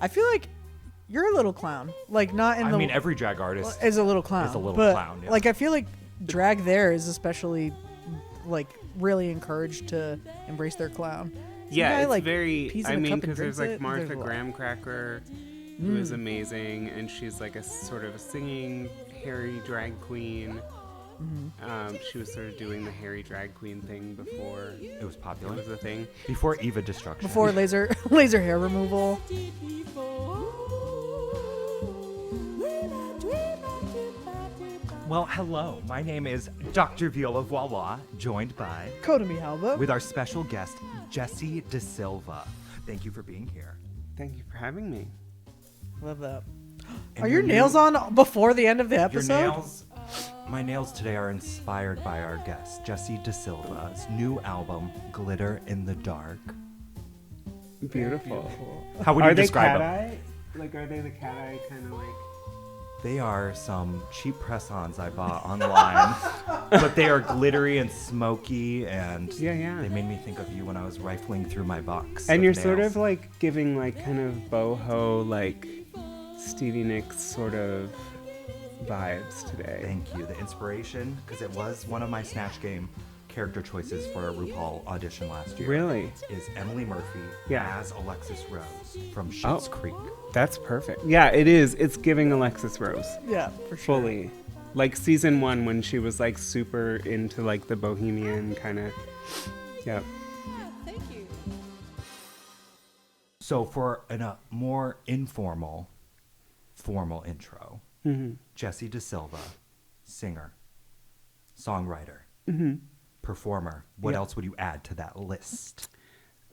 I feel like you're a little clown. Like not in I the. mean, every drag artist is a little clown. is a little but, clown. Yeah. Like I feel like drag there is especially like really encouraged to embrace their clown. Yeah, guy, it's like, very. pees in I a mean, cup and because there's drinks like it, Martha there's a lot. Graham Cracker, who is amazing, and she's like a sort of a singing hairy drag queen. She was sort of doing the hairy drag queen thing before it was popular. it was a thing. Before Eva Destruction. Before laser hair removal. Well, hello. My name is Dr. Viola, joined by Koda Mihalba. with our special guest Jessye DeSilva. Thank you for being here. Thank you for having me. Love that. And Are your nails on before the end of the Your episode? nails. My nails today are inspired by our guest Jessye DeSilva's new album, Glitter in the Dark. Beautiful. How would Are you they describe cat them? eye? Like, are they the cat eye kind of like? They are some cheap press-ons I bought online, but they are glittery and smoky, and Yeah. they made me think of you when I was rifling through my box. And of you're sort nails. of like giving like kind of boho, like Stevie Nicks sort of vibes today. Thank you. The inspiration, because it was one of my Snatch Game character choices for a RuPaul audition last year. Really? Is Emily Murphy Yeah. as Alexis Rose from Schitt's Creek. That's perfect. Yeah, it is. It's giving Alexis Rose Yeah, for sure. fully. Like season 1 when she was like super into like the bohemian kind of. Yeah. So for a more informal, formal intro, Jessye DeSilva, singer, songwriter, performer. What else would you add to that list?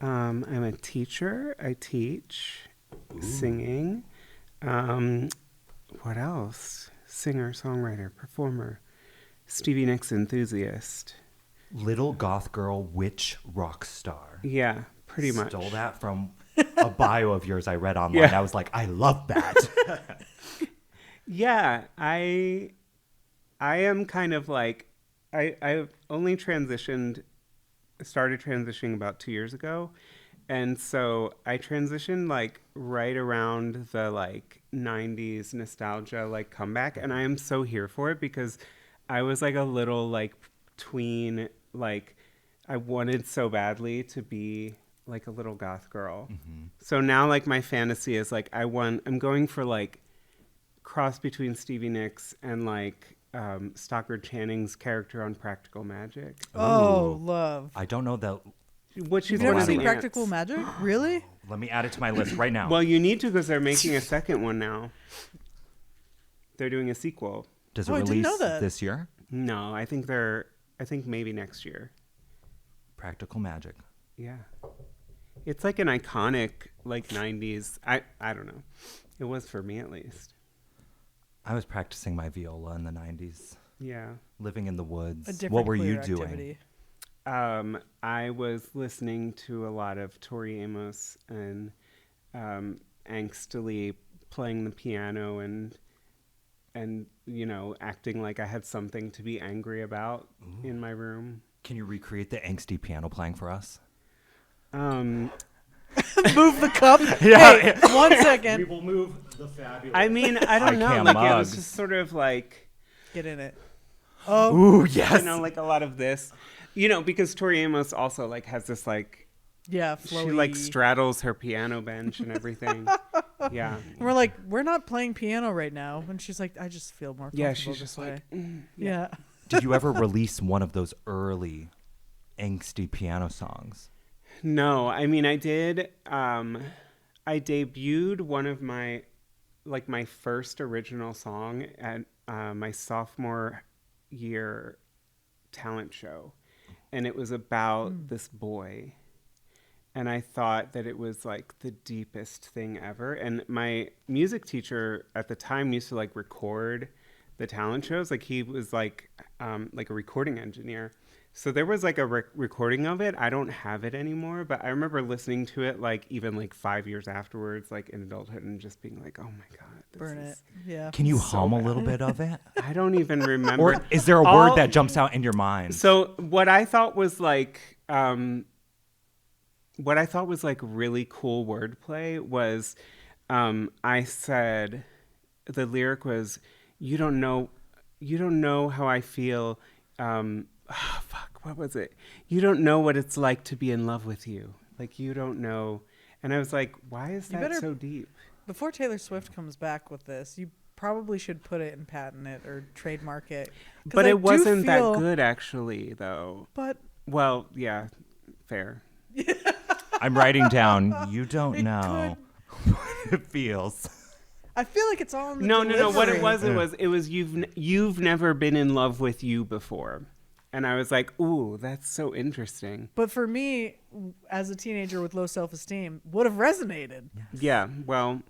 I'm a teacher. I teach singing. What else? Singer, songwriter, performer, Stevie Nicks enthusiast. Little goth girl, witch, rock star. Yeah, pretty much. Stole that from a bio of yours I read online. Yeah. I was like, I love that. Yeah, I am kind of like, I've only started transitioning about 2 years ago. And so I transitioned like right around the like 90s nostalgia like comeback. And I am so here for it because I was like a little like tween, like I wanted so badly to be like a little goth girl. So now like my fantasy is like I'm going for like cross between Stevie Nicks and like Stockard Channing's character on Practical Magic. Oh, love. I don't know that. What she's You've one never of the seen ants. Practical Magic? Really? Let me add it to my list right now. Well, you need to because they're making a second one now. They're doing a sequel. Does it I didn't release know that. this year? No, I think maybe next year. Practical Magic. Yeah. It's like an iconic like 90s. I don't know. It was for me at least. I was practicing my viola in the 90s, Yeah. living in the A woods. different What were you queer doing? activity. I was listening to a lot of Tori Amos and angstily playing the piano and you know acting like I had something to be angry about in my room. Can you recreate the angsty piano playing for us? Move the cup. Yeah. Hey, 1 second. will move the fabulous. I mean, I don't know. IKEA Like it was mugs. just sort of like Get in it. Oh, Ooh, yes. you know, like a lot of this. You know, because Tori Amos also like has this like yeah, she flowy. like straddles her piano bench and everything. Yeah. And we're like, we're not playing piano right now. And she's like, I just feel more comfortable Yeah, she's this just way. like Yeah. Did you ever release one of those early angsty piano songs? No, I mean I did. I debuted one of my first original song at my sophomore year talent show, and it was about this boy, and I thought that it was like the deepest thing ever. And my music teacher at the time used to like record the talent shows. Like he was like a recording engineer. So there was like a recording of it. I don't have it anymore, but I remember listening to it like even like 5 years afterwards, like in adulthood, and just being like, oh my God. Burn it. Yeah. Can you So hum a bad. little bit of it? I don't even remember. Or is there a word that jumps out in your mind? So what I thought was like really cool wordplay was I said the lyric was, "You don't know how I feel." What was it? You don't know what it's like to be in love with you. Like, you don't know. And I was like, why is that so deep? Before Taylor Swift comes back with this, you probably should put it and patent it or trademark it. But it wasn't that good, actually, though. But well, yeah, fair. I'm writing down. You don't know what it feels. I feel like it's all in the No. What it delivery. was you've never been in love with you before. And I was like, ooh, that's so interesting. But for me, as a teenager with low self-esteem, would have resonated. Yes. Yeah, well.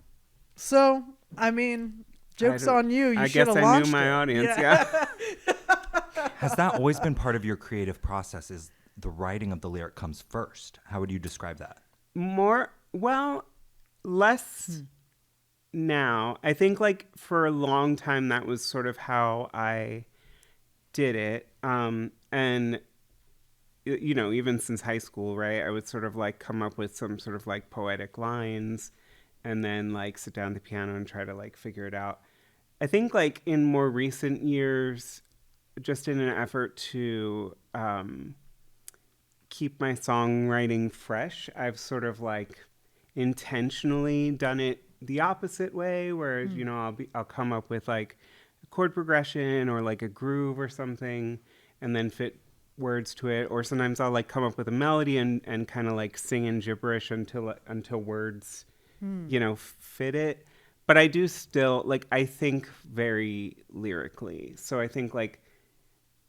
So, I mean, joke's on you. You should have launched it. I guess I knew my audience, yeah. Has that always been part of your creative process? Is the writing of the lyric comes first? How would you describe that? Less now. I think, like, for a long time, that was sort of how I did it. And, you know, even since high school, right, I would sort of like come up with some sort of like poetic lines and then like sit down at the piano and try to like figure it out. I think like in more recent years, just in an effort to keep my songwriting fresh, I've sort of like intentionally done it the opposite way, where, you know, I'll come up with like a chord progression or like a groove or something and then fit words to it, or sometimes I'll like come up with a melody and kind of like sing in gibberish until words you know, fit it. But I do still like, I think very lyrically, so I think like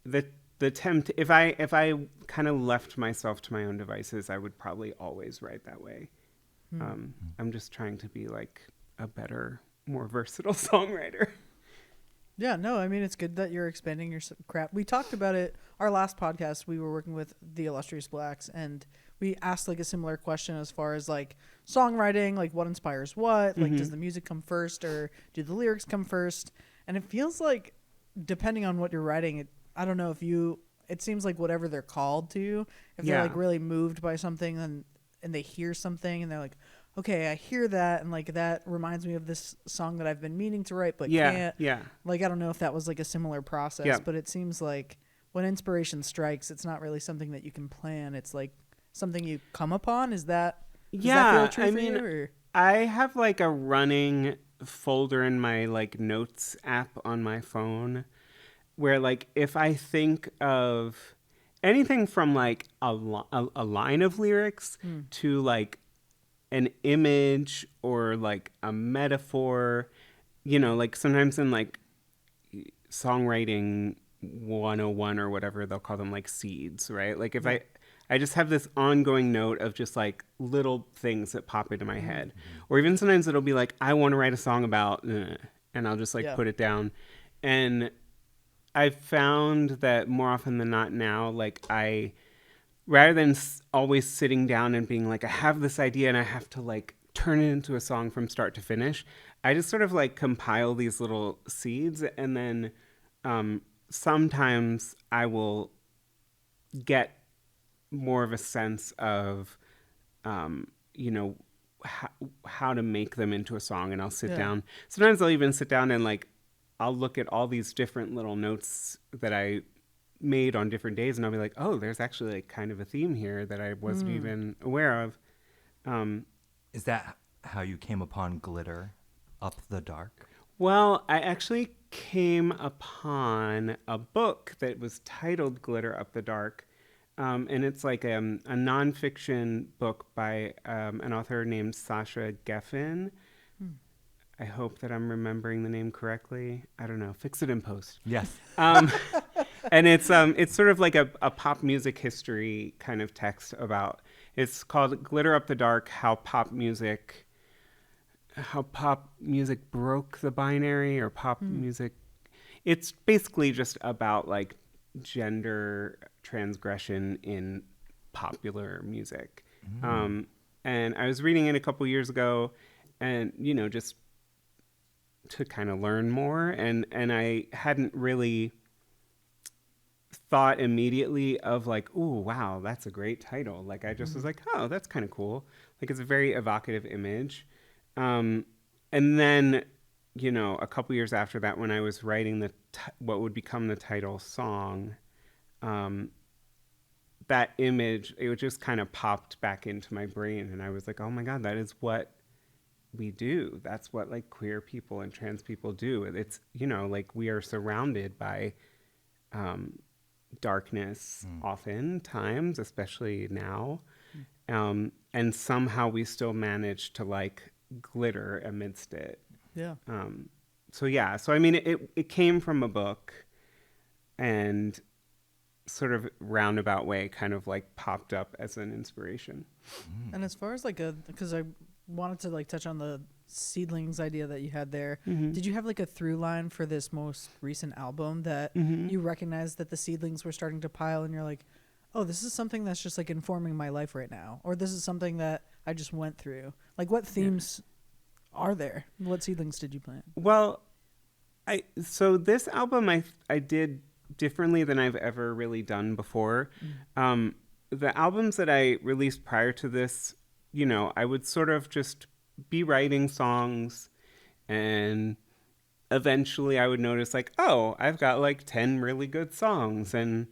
the if I kind of left myself to my own devices, I would probably always write that way. I'm just trying to be like a better, more versatile songwriter. Yeah, no, I mean, it's good that you're expanding your crap. We talked about it. Our last podcast, we were working with the Illustrious Blacks, and we asked like a similar question as far as like songwriting, like what inspires what? Like, does the music come first or do the lyrics come first? And it feels like, depending on what you're writing, I don't know if it seems like whatever they're called to, if they're like really moved by something and they hear something and they're like, okay, I hear that, and like that reminds me of this song that I've been meaning to write, but can't. Yeah. Like, I don't know if that was like a similar process, but it seems like when inspiration strikes, it's not really something that you can plan. It's like something you come upon. Does that feel true for you, or? I have like a running folder in my like notes app on my phone where like if I think of anything from like a line of lyrics to like an image or like a metaphor, you know, like sometimes in like songwriting 101 or whatever, they'll call them like seeds, right? Like if I just have this ongoing note of just like little things that pop into my head, or even sometimes it'll be like, I want to write a song about, and I'll just like put it down. And I've found that more often than not now, like rather than always sitting down and being like, I have this idea and I have to like turn it into a song from start to finish, I just sort of like compile these little seeds, and then sometimes I will get more of a sense of, you know, how to make them into a song, and I'll sit down. Sometimes I'll even sit down and like, I'll look at all these different little notes that I made on different days, and I'll be like, oh, there's actually like kind of a theme here that I wasn't even aware of. Is that how you came upon Glitter Up the Dark? Well, I actually came upon a book that was titled Glitter Up the Dark. And it's like a nonfiction book by an author named Sasha Geffen. I hope that I'm remembering the name correctly. I don't know. Fix it in post. Yes. And it's sort of like a pop music history kind of text about. It's called Glitter Up the Dark: How Pop Music Broke the Binary, or pop music. It's basically just about like gender transgression in popular music. And I was reading it a couple years ago, and you know, just to kind of learn more, and I hadn't really thought immediately of like, oh wow, that's a great title. Like I just was like, oh, that's kind of cool. Like it's a very evocative image. and then, a couple years after that, when I was writing what would become the title song, that image, it just kind of popped back into my brain, and I was like, oh my God, that is what we do. That's what like queer people and trans people do. It's, like we are surrounded by darkness oftentimes, especially now. And somehow we still manage to like glitter amidst it. Yeah. So I mean, it came from a book, and sort of roundabout way kind of like popped up as an inspiration. And as far as like because I wanted to like touch on the seedlings idea that you had there. Did you have like a through line for this most recent album that you recognized that the seedlings were starting to pile, and you're like, oh, this is something that's just like informing my life right now, or this is something that I just went through? Like, what themes are there? What seedlings did you plant? Well, so this album I did differently than I've ever really done before. The albums that I released prior to this, I would sort of just be writing songs, and eventually I would notice like, oh, I've got like 10 really good songs, and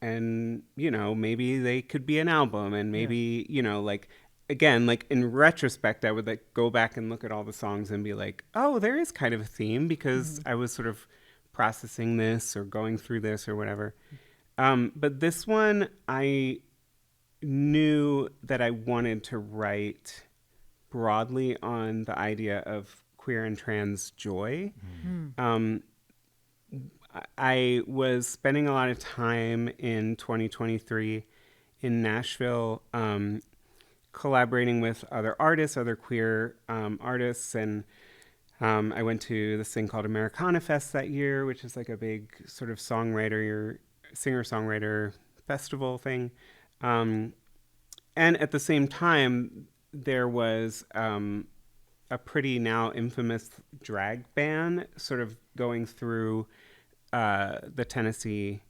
maybe they could be an album, and maybe, like, again, like in retrospect, I would like go back and look at all the songs and be like, oh, there is kind of a theme, because I was sort of processing this or going through this or whatever. But this one, I knew that I wanted to write broadly on the idea of queer and trans joy. I was spending a lot of time in 2023 in Nashville, collaborating with other artists, other queer artists, and I went to this thing called Americana Fest that year, which is like a big sort of singer-songwriter festival thing. And at the same time, there was a pretty now infamous drag ban sort of going through the Tennessee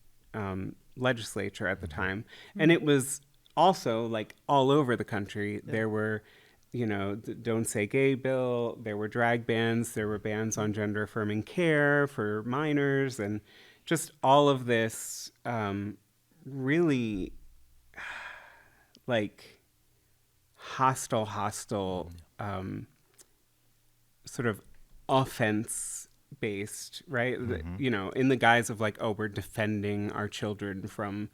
legislature at the time. And it was also like all over the country. There were, the Don't Say Gay bill, there were drag bans, there were bans on gender affirming care for minors, and just all of this really like hostile sort of offense based, right? In the guise of like, oh, we're defending our children from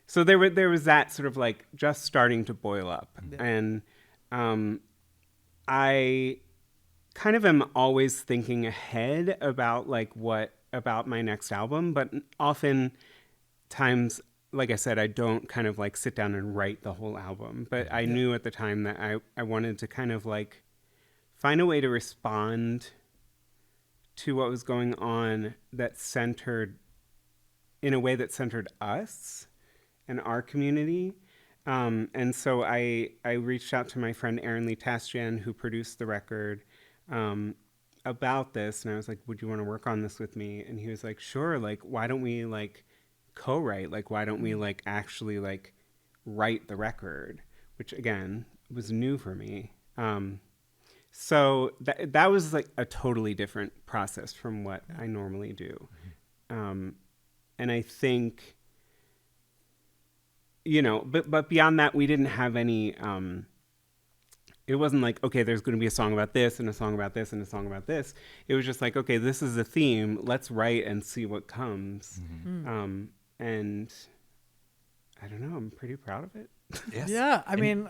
so there was that sort of like just starting to boil up. And I kind of am always thinking ahead about like about my next album, but often times, like I said, I don't kind of like sit down and write the whole album. But I knew at the time that I wanted to kind of like find a way to respond to what was going on in a way that centered us and our community. And so I reached out to my friend Aaron Lee Tastian, who produced the record, about this. And I was like, would you want to work on this with me? And he was like, sure. Like, why don't we like co-write? Like, why don't we like actually like write the record? Which again was new for me. So that was like a totally different process from what I normally do. And I think, but beyond that, we didn't have any, it wasn't like, okay, there's going to be a song about this and a song about this and a song about this. It was just like, okay, this is a theme. Let's write and see what comes. And I don't know, I'm pretty proud of it. Yes. Yeah, I mean,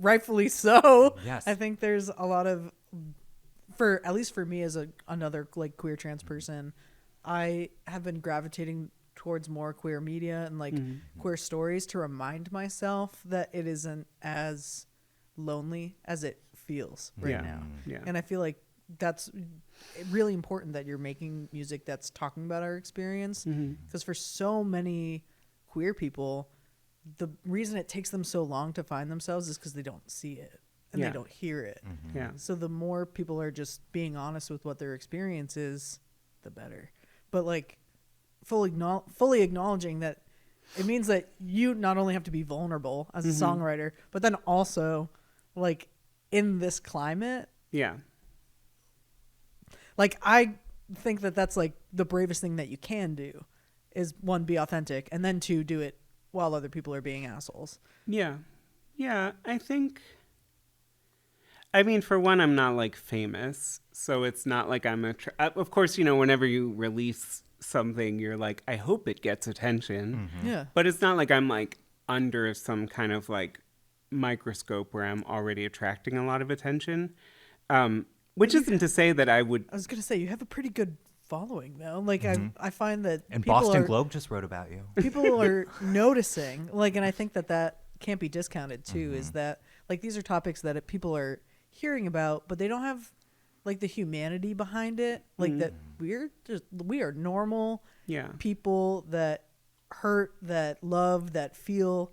rightfully so. Yes. I think there's a lot of, at least for me as another like queer trans person, I have been gravitating towards more queer media and like queer stories to remind myself that it isn't as lonely as it feels right now. Yeah. And I feel like that's really important that you're making music that's talking about our experience, because for so many queer people, the reason it takes them so long to find themselves is because they don't see it and they don't hear it. So the more people are just being honest with what their experience is, the better. But like fully acknowledging that it means that you not only have to be vulnerable as a songwriter, but then also like in this climate, Yeah. Like, I think that that's like the bravest thing that you can do is, one, be authentic, and then two, do it while other people are being assholes. Yeah. Yeah. I mean, for one, I'm not like famous, so it's not like of course, whenever you release something, you're like, I hope it gets attention. Yeah. But it's not like I'm like under some kind of like microscope where I'm already attracting a lot of attention. Which isn't to say that I would. I was gonna say, you have a pretty good following though. Like, I find that And people Boston are, Globe just wrote about you. people are noticing, like, and I think that can't be discounted too. Is that, like, these are topics that people are hearing about, but they don't have like the humanity behind it. Like, that we are normal people that hurt, that love, that feel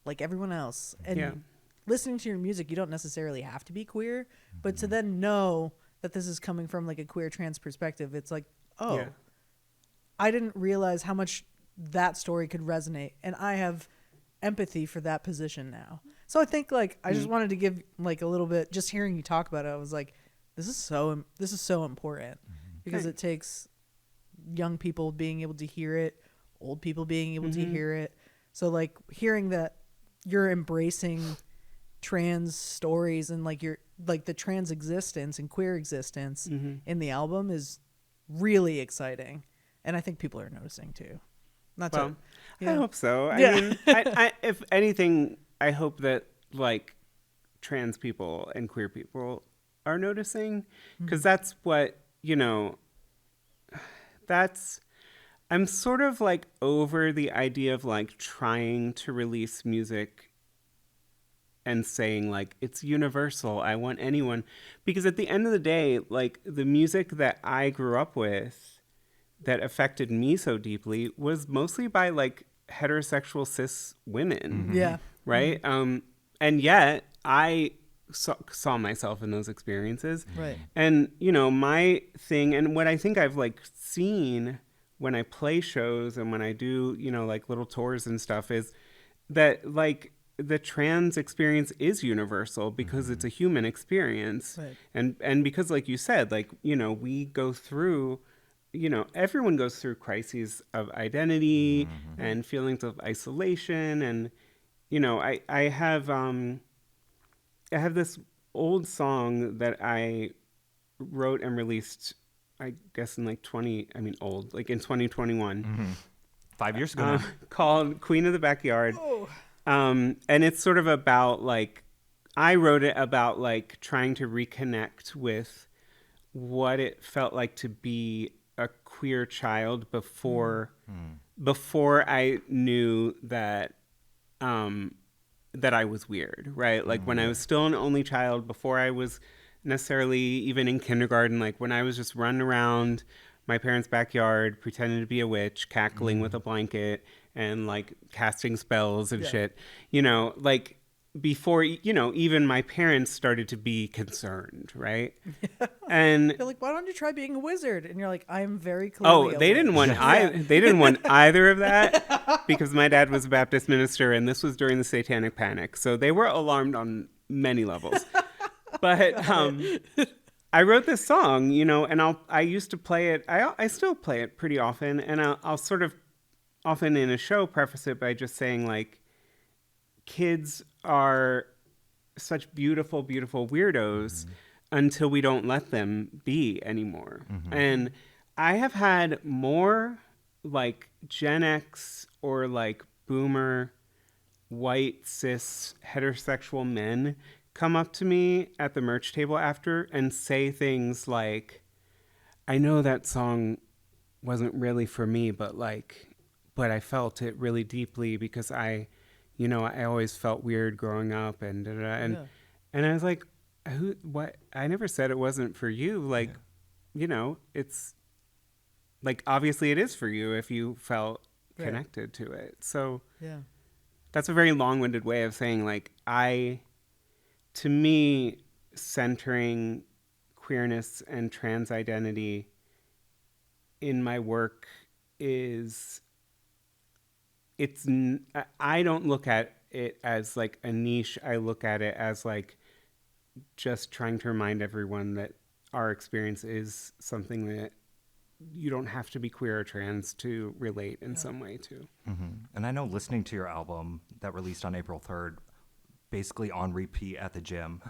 like everyone else. And listening to your music, you don't necessarily have to be queer, but to then know that this is coming from like a queer trans perspective, it's like, I didn't realize how much that story could resonate, and I have empathy for that position now. So I think, like, I just wanted to give like a little bit, just hearing you talk about it, I was like, this is so important, because it takes young people being able to hear it, old people being able to hear it. So, like, hearing that you're embracing trans stories and like the trans existence and queer existence in the album is really exciting, and I think people are noticing too. I hope so. Yeah. I mean, I if anything, I hope that like trans people and queer people are noticing, because that's what, I'm sort of like over the idea of like trying to release music and saying like it's universal. I want anyone, because at the end of the day, like the music that I grew up with that affected me so deeply was mostly by like heterosexual cis women. Yeah. Right. And yet I saw myself in those experiences. Right. And, my thing, and what I think I've like seen when I play shows and when I do, like little tours and stuff, is that like the trans experience is universal because it's a human experience. Right. And because, like you said, like, we go through, everyone goes through crises of identity and feelings of isolation. And, I have this old song that I wrote and released, I guess in like in 2021. 5 years ago now. Called Queen of the Backyard. And it's sort of about like, I wrote it about like trying to reconnect with what it felt like to be a queer child before I knew that that I was weird, right? Like when I was still an only child, before I was necessarily even in kindergarten, like when I was just running around my parents' backyard, pretending to be a witch, cackling with a blanket and like casting spells and shit, like before, even my parents started to be concerned, right? And they're like, why don't you try being a wizard? And you're like, I'm very clearly they didn't want they didn't want either of that, because my dad was a Baptist minister and this was during the Satanic Panic. So they were alarmed on many levels. But I wrote this song, and I used to play it. I still play it pretty often, and I'll sort of often in a show preface it by just saying like, kids are such beautiful, beautiful weirdos until we don't let them be anymore. And I have had more like Gen X or like boomer white cis heterosexual men come up to me at the merch table after and say things like, I know that song wasn't really for me, but I felt it really deeply because I always felt weird growing up and I was like, what? I never said it wasn't for you. Like, it's like, obviously it is for you if you felt connected to it. So that's a very long-winded way of saying like, to me, centering queerness and trans identity in my work I don't look at it as like a niche. I look at it as like just trying to remind everyone that our experience is something that you don't have to be queer or trans to relate in some way to. And I know listening to your album that released on April 3rd, basically on repeat at the gym,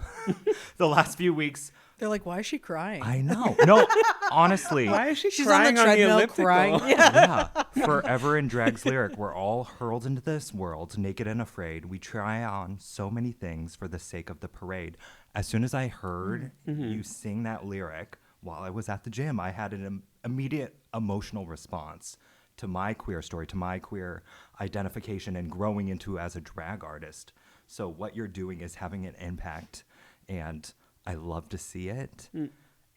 the last few weeks. They're like, why is she crying? I know. No, honestly. Why is she She's crying on the treadmill elliptical? crying. Yeah. Yeah. Forever in Drag's lyric, we're all hurled into this world, naked and afraid. We try on so many things for the sake of the parade. As soon as I heard you sing that lyric while I was at the gym, I had an immediate emotional response to my queer story, to my queer identification and growing into as a drag artist. So what you're doing is having an impact, and I love to see it.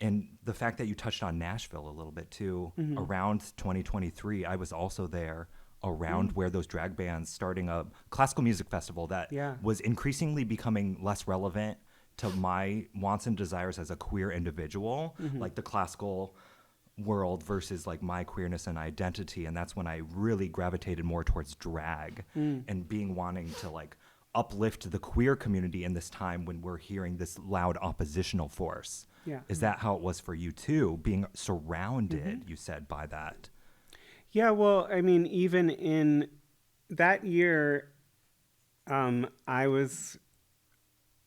And the fact that you touched on Nashville a little bit too, around 2023, I was also there around where those drag bands starting a classical music festival that was increasingly becoming less relevant to my wants and desires as a queer individual, like the classical world versus like my queerness and identity. And that's when I really gravitated more towards drag and wanting to like uplift the queer community in this time when we're hearing this loud oppositional force. Yeah. Is that how it was for you too, being surrounded, you said, by that? Yeah, well, I mean, even in that year, I was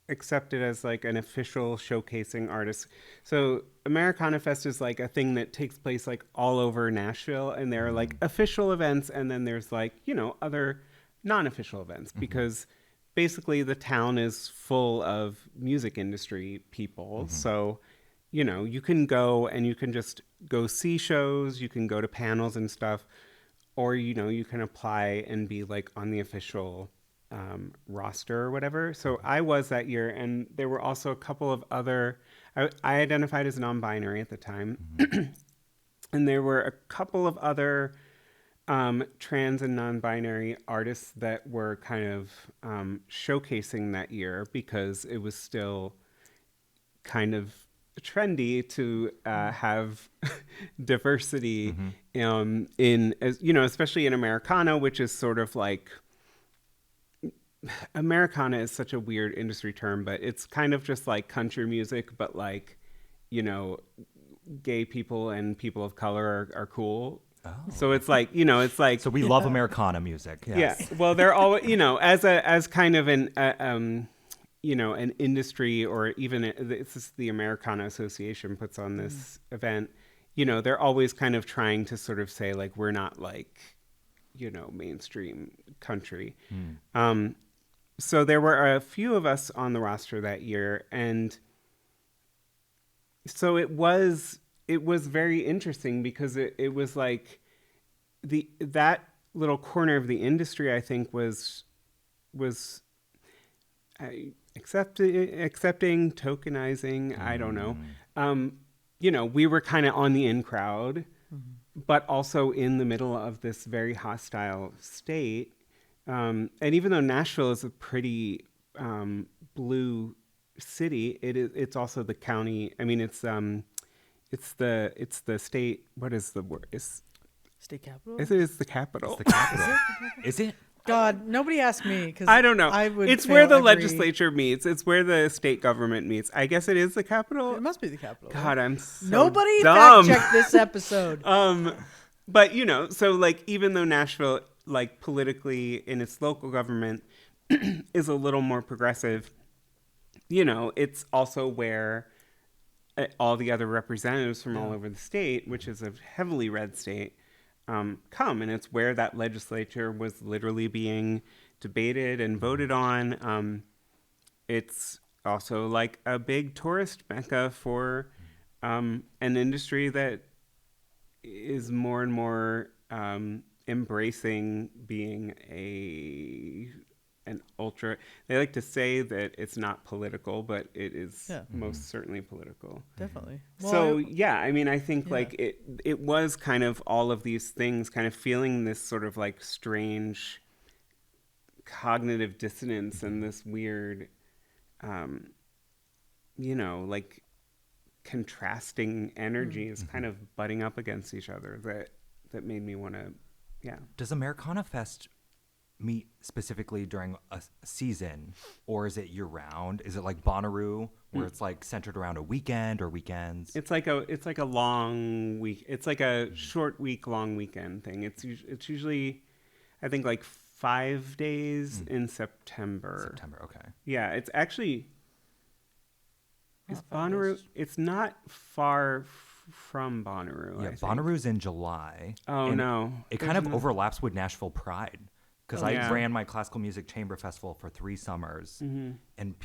accepted as like an official showcasing artist. So Americana Fest is like a thing that takes place like all over Nashville, and there are like official events, and then there's like, you know, other non-official events, because basically the town is full of music industry people. So, you know, you can go and you can just go see shows, you can go to panels and stuff, or, you know, you can apply and be like on the official roster or whatever. So I was that year, and there were also a couple of other, I identified as non-binary at the time, and there were a couple of other trans and non-binary artists that were kind of showcasing that year, because it was still kind of trendy to have diversity in, as you know, especially in Americana, which is sort of like, Americana is such a weird industry term, but it's kind of just like country music, but like, you know, gay people and people of color are cool. Oh. So it's like, you know, it's like, so we love Americana music. Yes. Yeah. Well, they're all, you know, as kind of an you know, an industry, or even it's just the Americana Association puts on this event. You know, they're always kind of trying to sort of say like, we're not like, you know, mainstream country. So there were a few of us on the roster that year, and so it was very interesting, because it was like that little corner of the industry, I think, was accepting, tokenizing, I don't know. You know, we were kind of on the in crowd, but also in the middle of this very hostile state. And even though Nashville is a pretty blue city, it's also the county. I mean, it's the state. What is the word? State capital? It's the capital. It's the capital. Is it? God, nobody asked me, because I don't know. It's where the legislature meets. It's where the state government meets. I guess it is the capital. It must be the capital. God, I'm so nobody dumb. fact checked this episode. But you know, so like, even though Nashville, like politically in its local government, is a little more progressive, you know, it's also where all the other representatives from all over the state, which is a heavily red state, come, and it's where that legislature was literally being debated and voted on. It's also like a big tourist mecca for an industry that is more and more embracing being an ultra. They like to say that it's not political, but it is most certainly political. Definitely. So yeah, I mean, I think like it was kind of all of these things, kind of feeling this sort of like strange cognitive dissonance and this weird, you know, like contrasting energies kind of butting up against each other that made me want to, Does Americana Fest meet specifically during a season, or is it year round? Is it like Bonnaroo, where it's like centered around a weekend or weekends? It's like a long week. It's like a short week, long weekend thing. It's usually, I think, like 5 days in September. September, okay. Yeah, it's actually. Is 5 Bonnaroo? days. It's not far from Bonnaroo. Yeah, I think. Bonnaroo's in July. Oh and no! It kind of overlaps with Nashville Pride. Because I yeah. ran my classical music chamber festival for 3 summers, and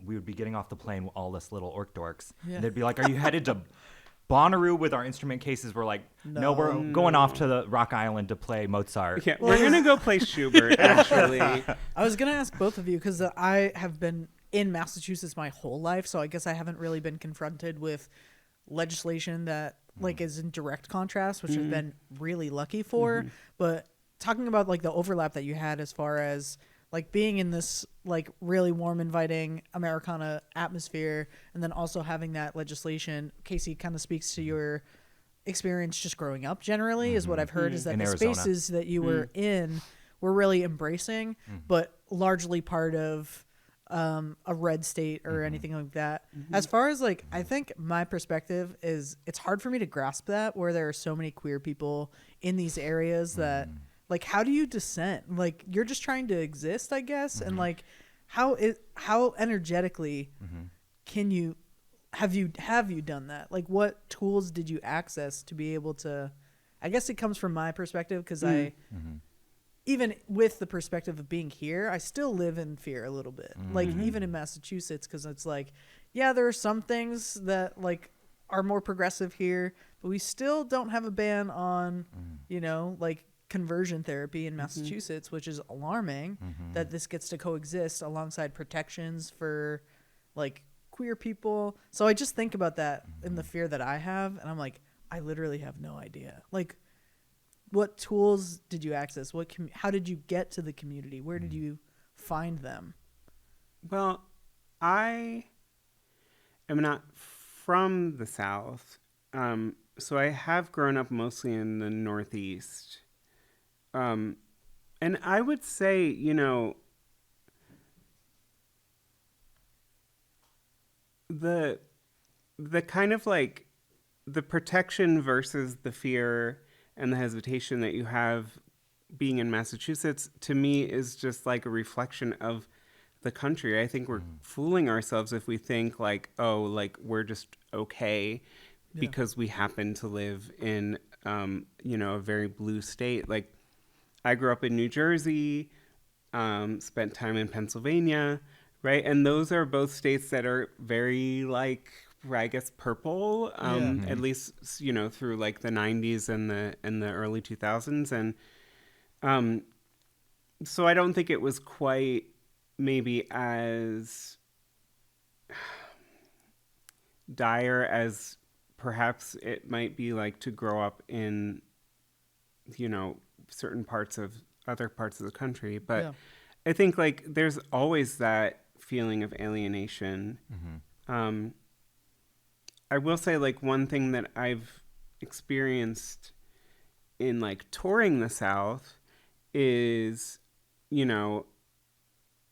we would be getting off the plane with all this little orc dorks, and they'd be like, "Are you headed to Bonnaroo with our instrument cases?" We're like, "No, we're going off to the Rock Island to play Mozart." Yeah, we're gonna go play Schubert. Actually, I was gonna ask both of you because I have been in Massachusetts my whole life, so I guess I haven't really been confronted with legislation that like is in direct contrast, which I've been really lucky for. But talking about like the overlap that you had as far as like being in this like really warm, inviting Americana atmosphere, and then also having that legislation, Casey kind of speaks to your experience just growing up generally is what I've heard is that In the Arizona. spaces that you were in were really embracing, but largely part of a red state or anything like that. As far as like, I think my perspective is it's hard for me to grasp that where there are so many queer people in these areas that like, how do you dissent? Like, you're just trying to exist, I guess. And like, how energetically can you, have you done that? Like, what tools did you access to be able to, I guess it comes from my perspective. Cause even with the perspective of being here, I still live in fear a little bit. Like even in Massachusetts, cause it's like, yeah, there are some things that like are more progressive here, but we still don't have a ban on, you know, like conversion therapy in Massachusetts, which is alarming that this gets to coexist alongside protections for like queer people. So I just think about that in the fear that I have. And I'm like, I literally have no idea. Like, what tools did you access? How did you get to the community? Where did you find them? well, I am not from the South, so I have grown up mostly in the Northeast. And I would say, you know, the kind of like the protection versus the fear and the hesitation that you have being in Massachusetts, to me, is just like a reflection of the country. I think we're fooling ourselves if we think like, oh, like we're just okay because we happen to live in, you know, a very blue state. Like, I grew up in New Jersey, spent time in Pennsylvania, right? And those are both states that are very, like, I guess, purple, at least, you know, through, like, the 90s and the early 2000s. And so I don't think it was quite maybe as dire as perhaps it might be like to grow up in, you know, other parts of the country. But I think like there's always that feeling of alienation. I will say like one thing that I've experienced in like touring the South is, you know,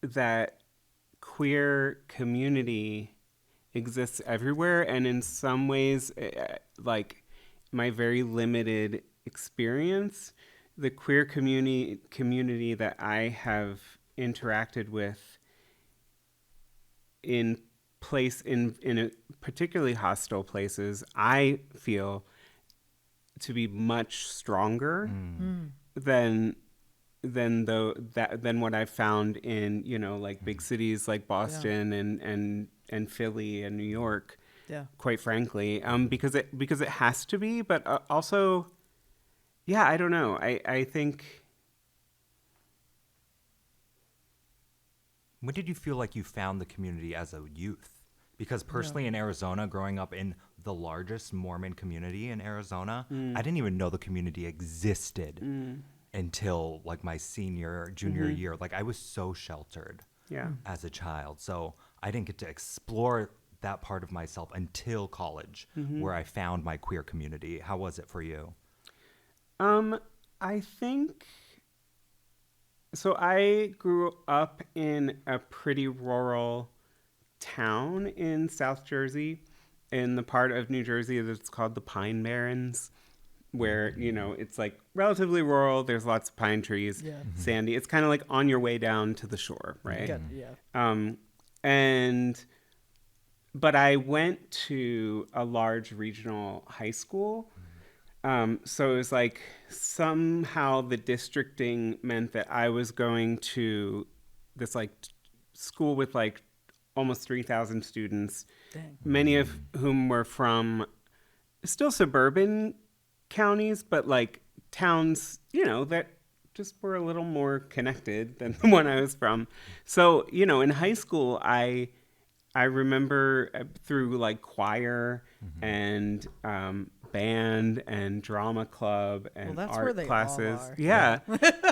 that queer community exists everywhere. And in some ways, like my very limited experience, the queer community that I have interacted with in a particularly hostile places, I feel to be much stronger than what I've found in, you know, like big cities like Boston and Philly and New York. Yeah. Quite frankly, because it has to be, but also, yeah, I don't know. I think. When did you feel like you found the community as a youth? Because personally in Arizona, growing up in the largest Mormon community in Arizona, I didn't even know the community existed until like my junior year. Like I was so sheltered as a child. So I didn't get to explore that part of myself until college, where I found my queer community. How was it for you? I think so. I grew up in a pretty rural town in South Jersey, in the part of New Jersey that's called the Pine Barrens, where, you know, it's like relatively rural. There's lots of pine trees, sandy. It's kind of like on your way down to the shore, right? But I went to a large regional high school. So it was like somehow the districting meant that I was going to this like school with like almost 3,000 students, many of whom were from still suburban counties, but like towns, you know, that just were a little more connected than the one I was from. So, you know, in high school, I remember through like choir and band and drama club and art classes. Yeah.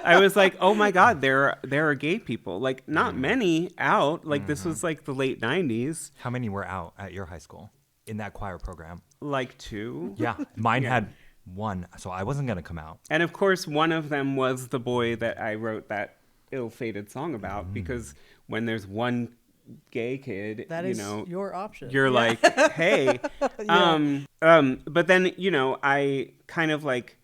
I was like, oh my God, there are gay people. Like not many out. Like this was like the late 90s. How many were out at your high school in that choir program? Like 2. Yeah. Mine had 1, so I wasn't going to come out. And of course, one of them was the boy that I wrote that ill-fated song about, because when there's one gay kid, that you is know, your option. You're like, hey. But then, you know, I kind of like,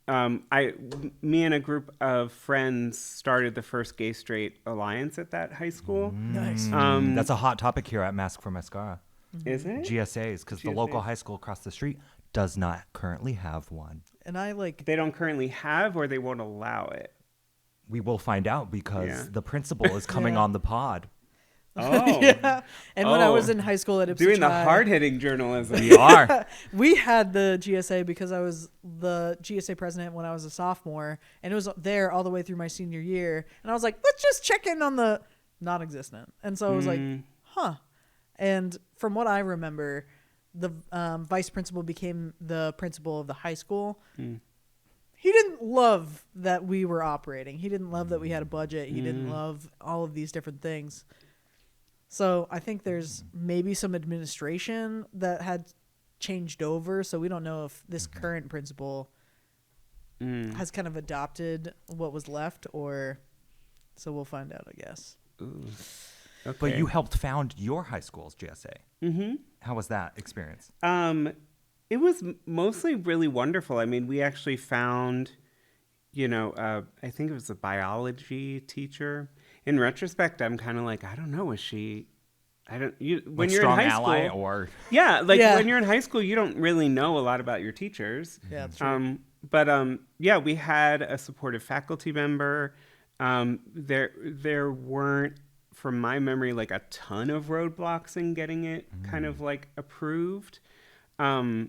me and a group of friends started the first gay straight alliance at that high school. Nice. That's a hot topic here at Masc for Mascara. Is it? GSAs, because the local high school across the street does not currently have one. And I like... They don't currently have, or they won't allow it? We will find out, because the principal is coming on the pod. Oh. Yeah. And when I was in high school at Ipswich doing the High, hard-hitting journalism. We are. we had the GSA because I was the GSA president when I was a sophomore, and it was there all the way through my senior year. And I was like, let's just check in on the non-existent. And so I was like, huh. And from what I remember, the vice principal became the principal of the high school. He didn't love that we were operating. He didn't love that we had a budget. He didn't love all of these different things. So I think there's maybe some administration that had changed over. So we don't know if this current principal has kind of adopted what was left, or so we'll find out, I guess. Ooh. Okay. But you helped found your high school's GSA. Mm-hmm. How was that experience? It was mostly really wonderful. I mean, we actually found, you know, I think it was a biology teacher. In retrospect, I'm kind of like, I don't know, when Like you're strong in high ally school, or when you're in high school, you don't really know a lot about your teachers. Yeah, that's true. But we had a supportive faculty member. There weren't, from my memory, like a ton of roadblocks in getting it kind of like approved. I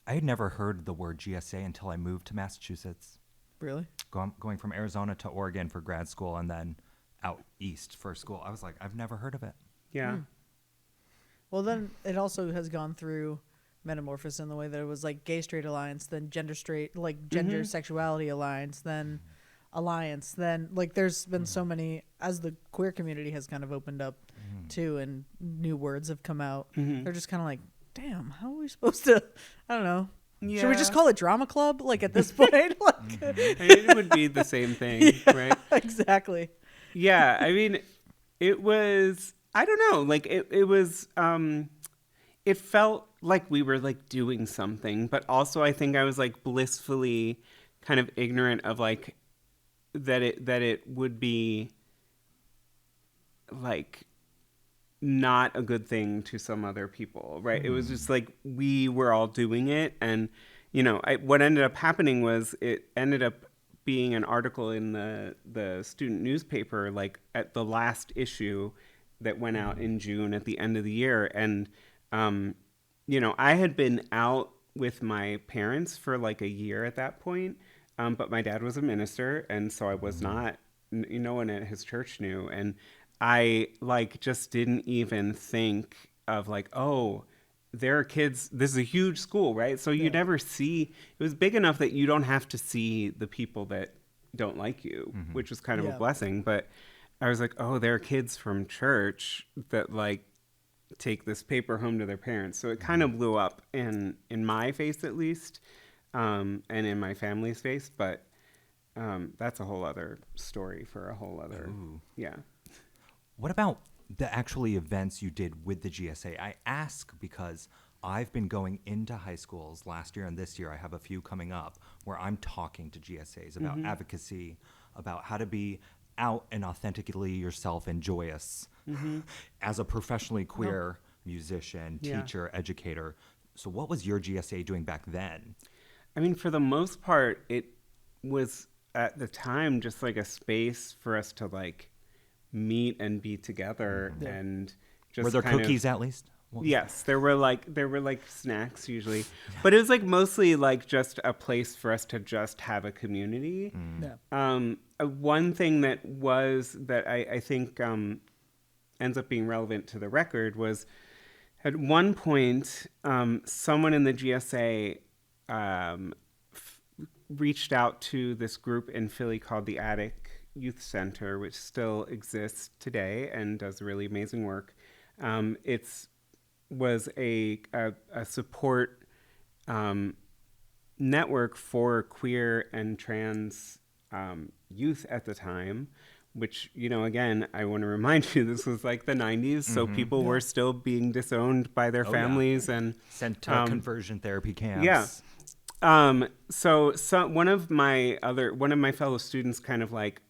had never heard the word GSA until I moved to Massachusetts. Really? Going from Arizona to Oregon for grad school and then out east for school. I was like, I've never heard of it. Yeah. Well, then it also has gone through metamorphosis in the way that it was like gay straight alliance, then gender straight, like gender sexuality alliance, then alliance, then like there's been so many, as the queer community has kind of opened up too, and new words have come out. They're just kind of like, damn, how are we supposed to, I don't know. Yeah. Should we just call it drama club? Like at this point, like It would be the same thing, right? Exactly. Yeah, I mean, it was, I don't know, like it was, it felt like we were like doing something, but also I think I was like blissfully kind of ignorant of like that it would be like not a good thing to some other people, right? It was just like we were all doing it, and you know, what ended up happening was it ended up being an article in the student newspaper, like at the last issue that went out in June at the end of the year. And, you know, I had been out with my parents for like a year at that point. But my dad was a minister. And so I was not, no one at his church knew. And I like just didn't even think of like, oh, there are kids, this is a huge school, right? So you never see, it was big enough that you don't have to see the people that don't like you, which was kind of a blessing. But I was like, oh, there are kids from church that like take this paper home to their parents. So it kind of blew up in my face at least, and in my family's face. But that's a whole other story for a whole other, Ooh. yeah. What about the actually events you did with the GSA. I ask because I've been going into high schools last year and this year. I have a few coming up where I'm talking to GSAs about advocacy, about how to be out and authentically yourself and joyous as a professionally queer musician, teacher, educator. So what was your GSA doing back then? I mean, for the most part, it was at the time just like a space for us to like meet and be together and just were there kind cookies of, at least? Yes, there were like snacks usually, but it was like mostly like just a place for us to just have a community. One thing that I think ends up being relevant to the record was at one point someone in the GSA reached out to this group in Philly called the Attic Youth Center, which still exists today and does really amazing work. Was a support network for queer and trans youth at the time, which, you know, again, I want to remind you, this was like the 90s, so people were still being disowned by their families and sent to conversion therapy camps. Yeah. So one of my fellow students kind of like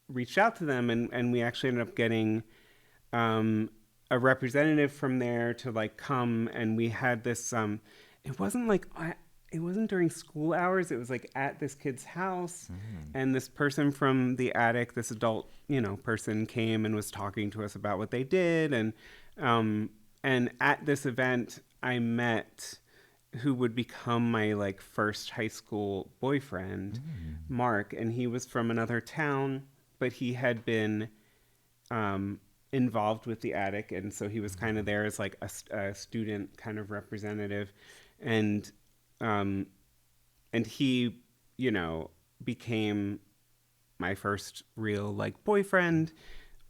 reached out to them, and we actually ended up getting a representative from there to like come, and we had this it wasn't during school hours, it was like at this kid's house, and this person from the Attic, this adult, you know, person came and was talking to us about what they did, and at this event I met who would become my like first high school boyfriend, Mark, and he was from another town, but he had been involved with the Attic, and so he was kind of there as like a student kind of representative, and he, you know, became my first real like boyfriend,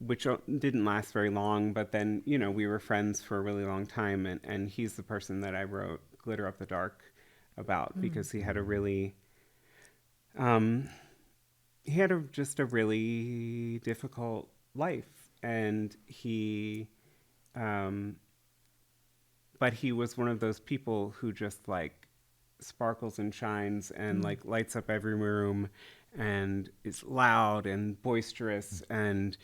which didn't last very long, but then, you know, we were friends for a really long time, and he's the person that I wrote Glitter Up the Dark about, because he had a really just a really difficult life, and but he was one of those people who just like sparkles and shines and like lights up every room and is loud and boisterous and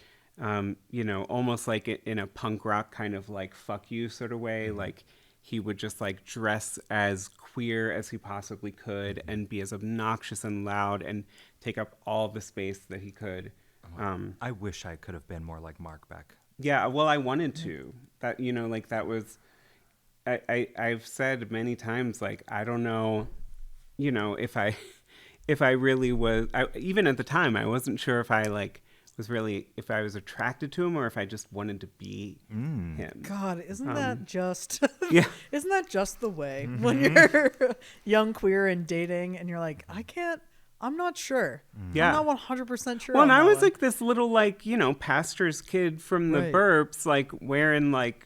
you know, almost like in a punk rock kind of like fuck you sort of way. Like he would just like dress as queer as he possibly could and be as obnoxious and loud and take up all the space that he could. I wish I could have been more like Mark Beck. Yeah, well, I wanted to. That, you know, like that was, I've said many times, like, I don't know, you know, if I really was, even at the time, I wasn't sure if I like was really, if I was attracted to him or if I just wanted to be him. God, isn't that just, Yeah. isn't that just the way when you're young, queer and dating and you're like, I'm not sure. Yeah. I'm not 100% sure. Well, and I was one. like this little, like, you know, pastor's kid from the Right. burbs, like wearing like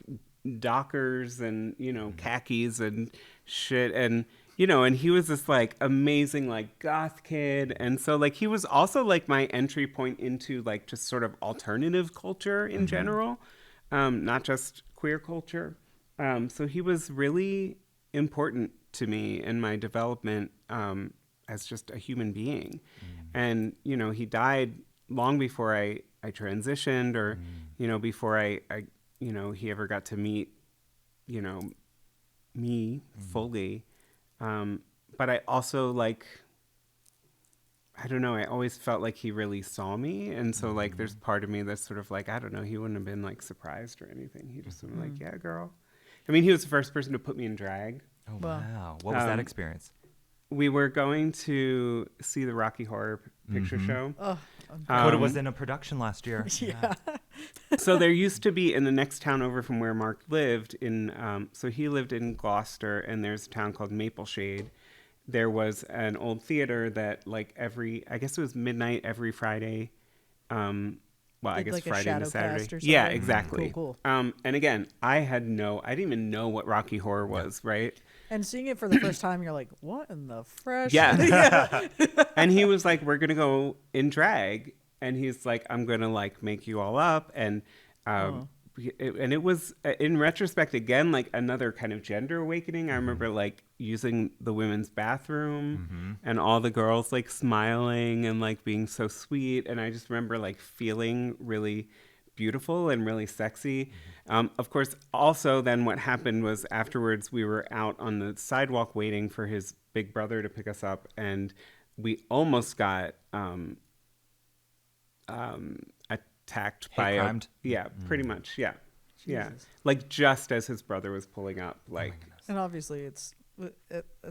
Dockers and, you know, khakis and shit. And, you know, and he was this like amazing, like goth kid. And so like, he was also like my entry point into like just sort of alternative culture in general, not just queer culture. So he was really important to me in my development, as just a human being. And, you know, he died long before I transitioned or, you know, before I, you know, he ever got to meet, you know, me fully. But I also like, I don't know, I always felt like he really saw me. And so like, there's part of me that's sort of like, I don't know, he wouldn't have been like surprised or anything. He just would have been like, yeah, girl. I mean, he was the first person to put me in drag. Oh, Wow. wow. What was that experience? We were going to see the Rocky Horror Picture Show. Oh, Koda was in a production last year. yeah. So there used to be in the next town over from where Mark lived so he lived in Gloucester, and there's a town called Mapleshade. There was an old theater that like I guess it was midnight every Friday. Well, I guess like a Friday shadow to Saturday. cast or Yeah, something? exactly. Cool. And again, I didn't even know what Rocky Horror was, right? And seeing it for the first time, you're like, what in the fresh? Yeah. And he was like, we're going to go in drag. And he's like, I'm going to like make you all up. And and it was, in retrospect, again, like another kind of gender awakening. I remember like using the women's bathroom and all the girls like smiling and like being so sweet. And I just remember like feeling really beautiful and really sexy. Of course, also then what happened was afterwards we were out on the sidewalk waiting for his big brother to pick us up, and we almost got attacked by crimed? pretty much, yeah. Jesus. Like just as his brother was pulling up, like And obviously, it's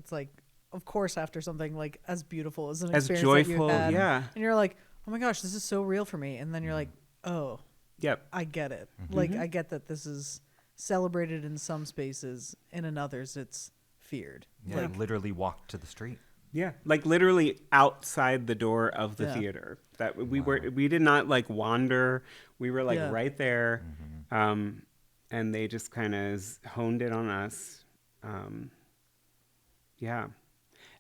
like, of course, after something like as beautiful as an as experience joyful, that you had, yeah. and you're like, oh my gosh, this is so real for me, and then you're like, oh, Yep. I get it. Like, I get that this is celebrated in some spaces, and in others, it's feared. Yeah, Like, literally walked to the street. Yeah, like literally outside the door of the theater. That we did not like wander. We were like right there, and they just kind of honed it on us. Yeah,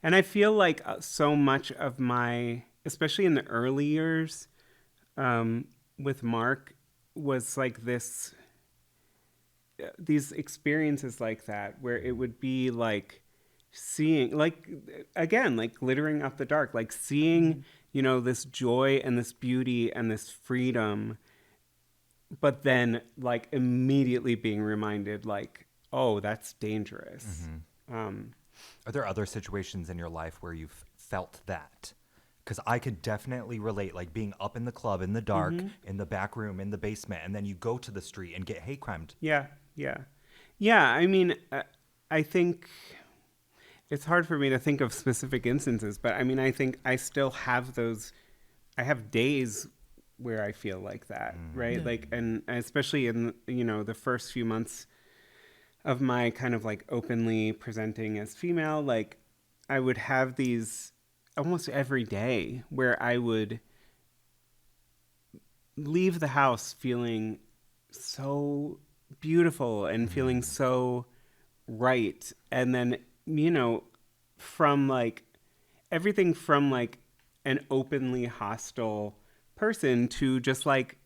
and I feel like so much of my, especially in the early years, with Mark, was like these experiences like that where it would be like seeing, like, again, like glittering up the dark, like seeing, you know, this joy and this beauty and this freedom, but then like immediately being reminded like, oh, that's dangerous. Are there other situations in your life where you've felt that? Because I could definitely relate, like being up in the club in the dark, in the back room, in the basement, and then you go to the street and get hate crimed. Yeah. I mean, I think it's hard for me to think of specific instances, but I mean, I think I still have those. I have days where I feel like that, right? Yeah. Like, and especially in, you know, the first few months of my kind of like openly presenting as female, like I would have these almost every day where I would leave the house feeling so beautiful and feeling so right. And then, you know, from like everything from like an openly hostile person to just like,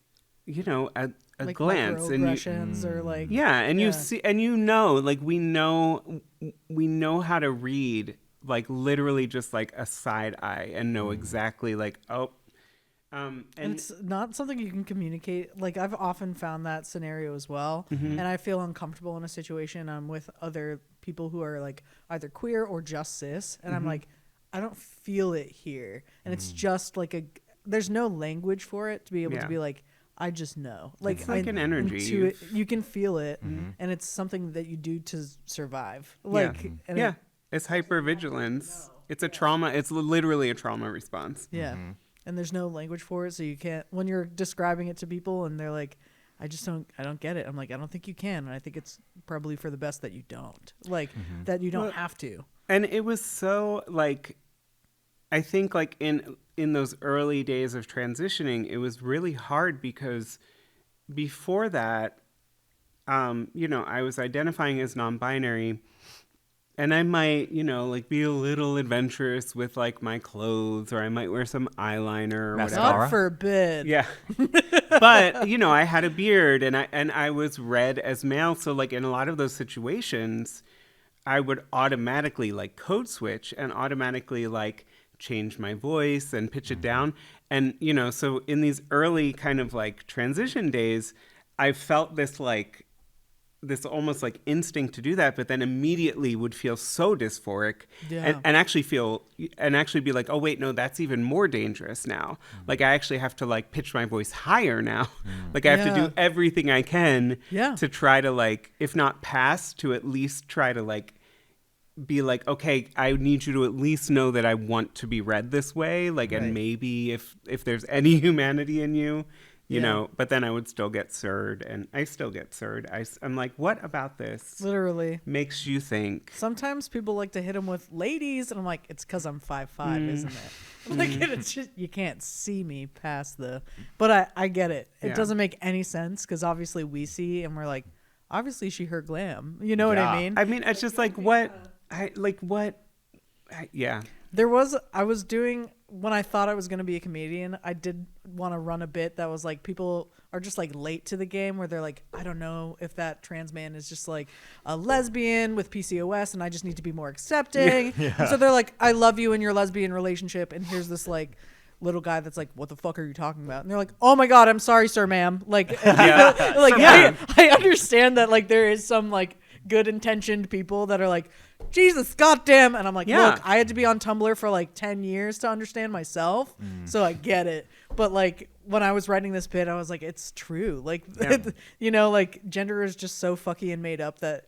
you know, a like glance and microaggressions or like you see, and you know, like we know how to read like literally just like a side eye and know exactly like, oh, and it's not something you can communicate. Like I've often found that scenario as well, and I feel uncomfortable in a situation. I'm with other people who are like either queer or just cis, and I'm like, I don't feel it here, and it's just like there's no language for it to be able to be like, I just know. Like it's like an energy. You can feel it, and it's something that you do to survive. Like and it's hypervigilance. It's a trauma. It's literally a trauma response. Yeah. And there's no language for it, so you can't, when you're describing it to people and they're like, I don't get it. I'm like, I don't think you can. And I think it's probably for the best that you don't. Like, that you don't have to. And it was so, like, I think, like, in those early days of transitioning, it was really hard because before that, you know, I was identifying as non-binary. And I might, you know, like be a little adventurous with like my clothes, or I might wear some eyeliner or whatever. God forbid. Yeah. But, you know, I had a beard and I was read as male. So like in a lot of those situations, I would automatically like code switch and automatically like change my voice and pitch it down. And, you know, so in these early kind of like transition days, I felt this almost like instinct to do that, but then immediately would feel so dysphoric and actually be like, oh wait, no, that's even more dangerous now. Like I actually have to like pitch my voice higher now. Like I have to do everything I can to try to like, if not pass, to at least try to like be like, okay, I need you to at least know that I want to be read this way. Like, and maybe if there's any humanity in you, you know, but then I would still get sirred, and I still get sirred. I'm like, what about this Literally makes you think? Sometimes people like to hit them with ladies, and I'm like, it's because I'm 5'5", isn't it? Like, it's just, you can't see me past but I get it. It doesn't make any sense, because obviously we see, and we're like, obviously she heard glam. You know what I mean? I mean, it's just like, what? I was doing when I thought I was going to be a comedian, I did want to run a bit that was like people are just like late to the game where they're like, I don't know if that trans man is just like a lesbian with PCOS and I just need to be more accepting. And so they're like, I love you in your lesbian relationship. And here's this like little guy that's like, what the fuck are you talking about? And they're like, oh my God, I'm sorry, sir, ma'am. Like, I understand that like there is some like good intentioned people that are like, Jesus goddamn. And I'm like, look, I had to be on Tumblr for like 10 years to understand myself. So I get it. But like when I was writing this bit, I was like, it's true. Like, you know, like gender is just so fucky and made up that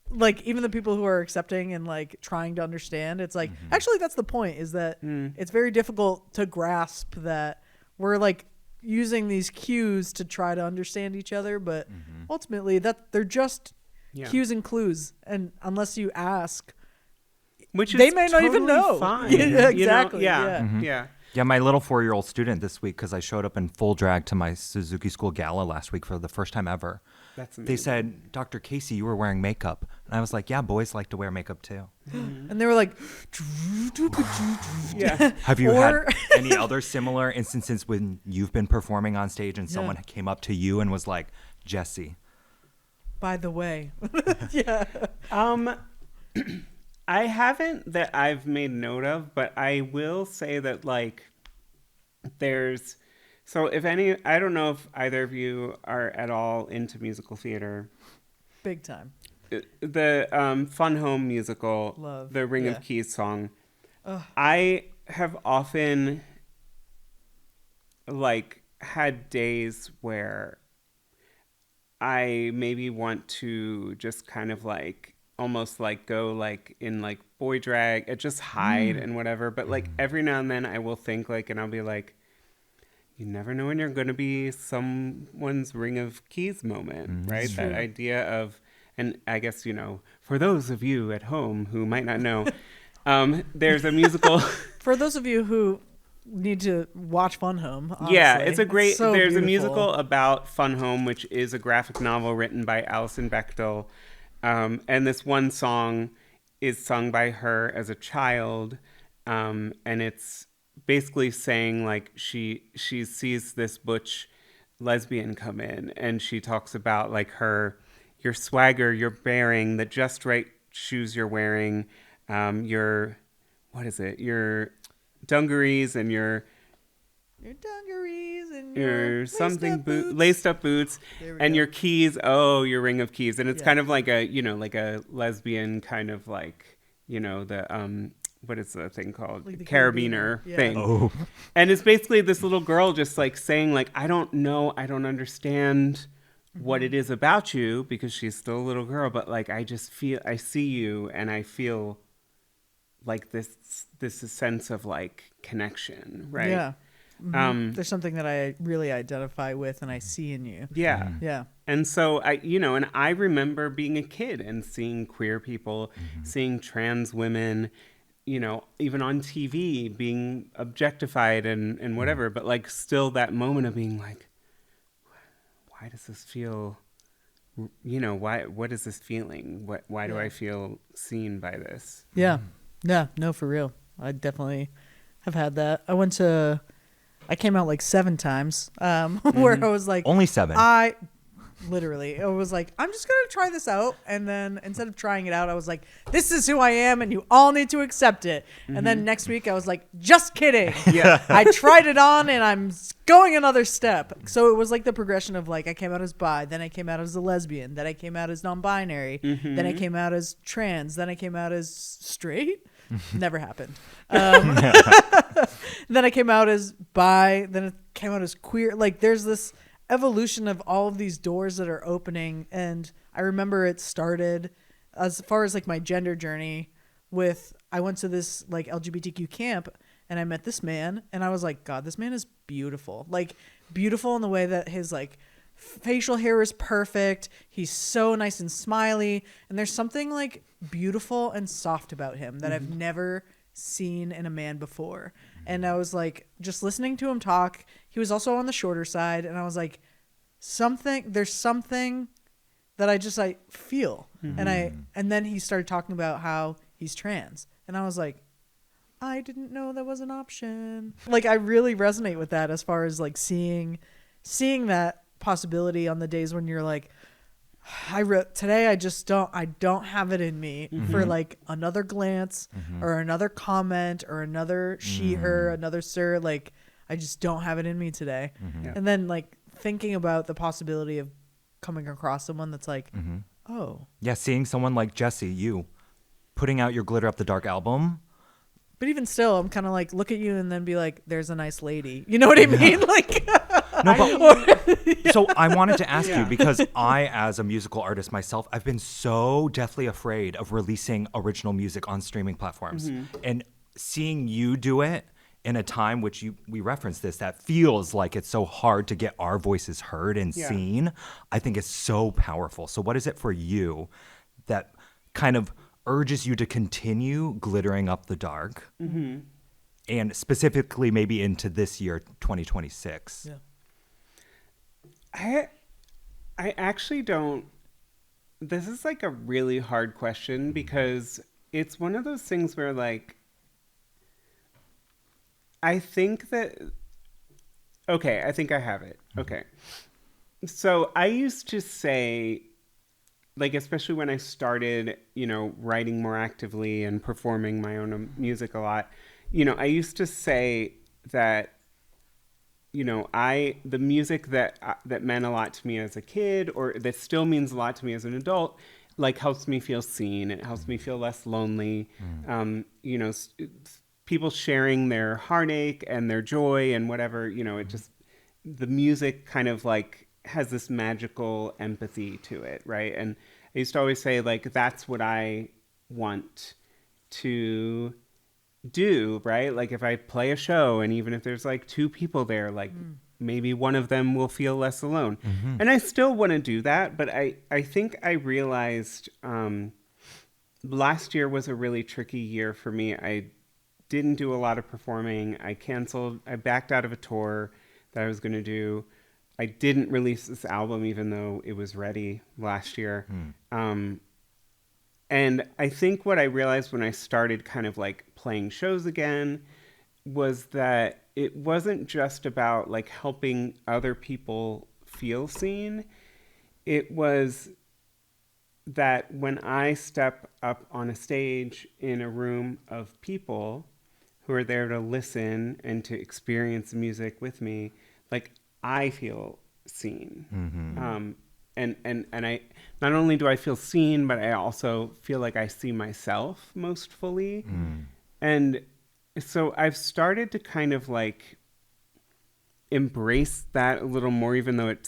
like even the people who are accepting and like trying to understand, it's like, actually that's the point, is that it's very difficult to grasp that we're like using these cues to try to understand each other. But ultimately that they're just cues and clues, and unless you ask, which they may not even know. Fine. Yeah, exactly. You know? Yeah, my little 4-year-old student this week, because I showed up in full drag to my Suzuki School gala last week for the first time ever. That's amazing. They said, Dr. Casey, you were wearing makeup. And I was like, yeah, boys like to wear makeup too. And they were like, Have you had any other similar instances when you've been performing on stage and someone came up to you and was like, Jessye, by the way? I haven't that I've made note of, but I will say that like there's, so if any, I don't know if either of you are at all into musical theater. Big time. The Fun Home musical, Love. the Ring of Keys song. I have often like had days where I maybe want to just kind of like almost like go like in like boy drag, just hide and whatever. But like every now and then I will think like, and I'll be like, you never know when you're going to be someone's Ring of Keys moment, right? That idea of, and I guess, you know, for those of you at home who might not know, there's a musical. For those of you who need to watch Fun Home. Honestly. Yeah, it's a great, so there's beautiful. a musical about Fun Home, which is a graphic novel written by Alison Bechdel. And this one song is sung by her as a child. And it's basically saying like she sees this butch lesbian come in and she talks about like your swagger, your bearing, the just right shoes you're wearing, your dungarees and your dungarees and your something laced up boots and your keys, your Ring of Keys. And it's kind of like a, you know, like a lesbian kind of like, you know, the what is the thing called? Like the carabiner thing. Oh. And it's basically this little girl just like saying like, I don't know, I don't understand what it is about you, because she's still a little girl, but like I just feel, I see you and I feel like this sense of like connection, right? Yeah. There's something that I really identify with and I see in you. Yeah. Yeah. And so I remember being a kid and seeing queer people, seeing trans women, you know, even on TV being objectified and whatever, but like still that moment of being like, why does this feel, you know, what is this feeling? Why do I feel seen by this? Yeah. Yeah. No, for real. I definitely have had that. I came out like 7 times, where I was like, only 7. Literally, it was like, I'm just going to try this out. And then instead of trying it out, I was like, this is who I am and you all need to accept it. And then next week I was like, just kidding. Yeah. I tried it on and I'm going another step. So it was like the progression of like, I came out as bi, then I came out as a lesbian, then I came out as non-binary, then I came out as trans, then I came out as straight. Never happened. Then I came out as bi, then it came out as queer. Like there's this evolution of all of these doors that are opening. And I remember it started as far as like my gender journey with, I went to this like LGBTQ camp and I met this man and I was like, God, this man is beautiful. Like beautiful in the way that his like facial hair is perfect. He's so nice and smiley. And there's something like beautiful and soft about him that I've never seen in a man before. And I was like, just listening to him talk, he was also on the shorter side. And I was like, there's something that I just, I feel. And then he started talking about how he's trans. And I was like, I didn't know that was an option. Like, I really resonate with that as far as like seeing that possibility on the days when you're like, today I don't have it in me for like another glance or another comment or another she, her, another sir. Like, I just don't have it in me today. Yeah. And then like thinking about the possibility of coming across someone that's like, oh. Yeah, seeing someone like Jessye, you, putting out your Glitter Up the Dark album. But even still, I'm kind of like, look at you and then be like, there's a nice lady. You know what I mean? Like, no, but so I wanted to ask you, because I, as a musical artist myself, I've been so deathly afraid of releasing original music on streaming platforms. And seeing you do it in a time which we referenced this, that feels like it's so hard to get our voices heard and seen, I think it's so powerful. So what is it for you that kind of urges you to continue glittering up the dark, and specifically maybe into this year, 2026? I actually don't. This is like a really hard question, because it's one of those things where like, I think that, okay, I think I have it. Okay. So I used to say, like, especially when I started, writing more actively and performing my own music a lot, I used to say that, the music that meant a lot to me as a kid, or that still means a lot to me as an adult, like, helps me feel seen. It helps me feel less lonely. People sharing their heartache and their joy and whatever, it just, the music kind of like has this magical empathy to it, right? And I used to always say, like, that's what I want to do, right? Like, if I play a show and even if there's like two people there, like maybe one of them will feel less alone. And I still want to do that, but I think I realized last year was a really tricky year for me. I didn't do a lot of performing. I backed out of a tour that I was going to do. I didn't release this album even though it was ready last year. And I think what I realized when I started kind of like playing shows again was that it wasn't just about like helping other people feel seen. It was that when I step up on a stage in a room of people who are there to listen and to experience music with me, like, I feel seen. And I, not only do I feel seen, but I also feel like I see myself most fully. And so I've started to kind of like embrace that a little more, even though it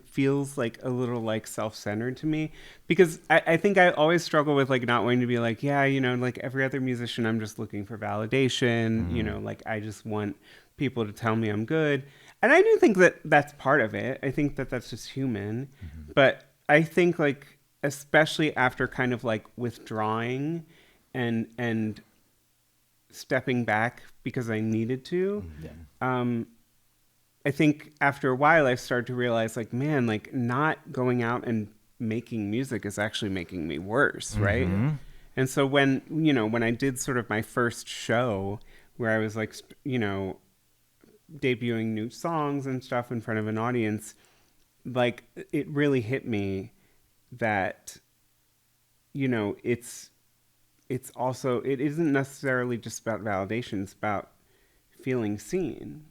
feels like a little like self-centered to me, because I think I always struggle with like not wanting to be like, like every other musician, I'm just looking for validation, like I just want people to tell me I'm good. And I do think that that's part of it. I think that that's just human. But I think like, especially after kind of like withdrawing and stepping back because I needed to, I think after a while I started to realize like, man, like not going out and making music is actually making me worse, right? And so when I did sort of my first show where I was like, debuting new songs and stuff in front of an audience, like it really hit me that, it's also, it isn't necessarily just about validation, it's about feeling seen.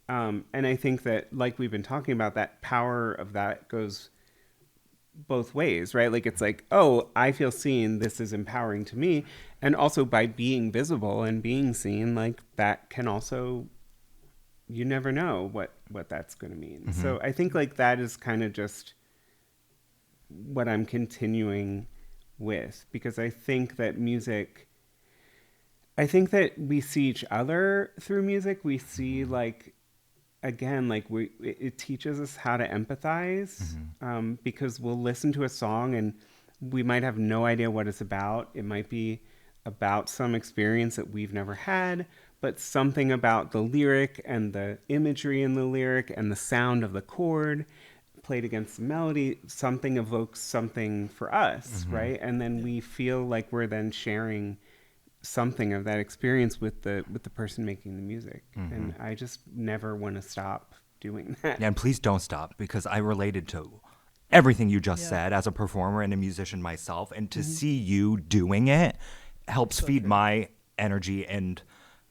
And I think that, like we've been talking about, that power of that goes both ways, right? Like it's like, oh, I feel seen, this is empowering to me. And also by being visible and being seen, like that can also, you never know what that's going to mean. So I think like that is kind of just what I'm continuing with, because I think that we see each other through music. We see like, again, like it teaches us how to empathize, because we'll listen to a song and we might have no idea what it's about. It might be about some experience that we've never had, but something about the lyric and the imagery in the lyric and the sound of the chord played against the melody, something evokes something for us, right? And then we feel like we're then sharing something of that experience with the person making the music. And I just never want to stop doing that. Yeah, and please don't stop, because I related to everything you just said as a performer and a musician myself, and to see you doing it helps feed my energy and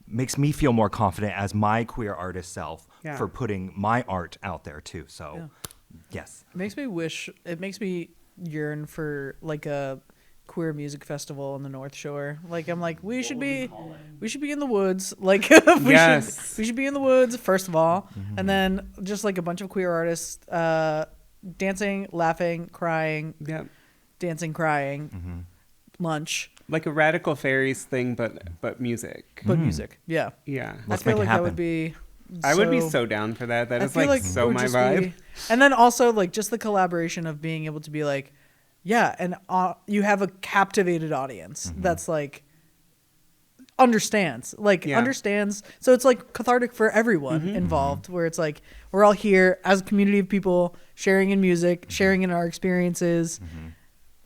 makes me feel more confident as my queer artist self for putting my art out there too. So yes, It makes me yearn for like a queer music festival in the North Shore. Like I'm like, we should be in the woods. Like we should be in the woods first of all, and then just like a bunch of queer artists dancing, laughing, crying, dancing, crying, lunch. Like a Radical Fairies thing, but music. But music, yeah. Let's I feel make it like happen. that would be. I would be so down for that. That I is feel like it so would my just vibe. be- and then also like just the collaboration of being able to be like, yeah, and you have a captivated audience that's like understands. So it's like cathartic for everyone involved, where it's like we're all here as a community of people sharing in music, sharing in our experiences.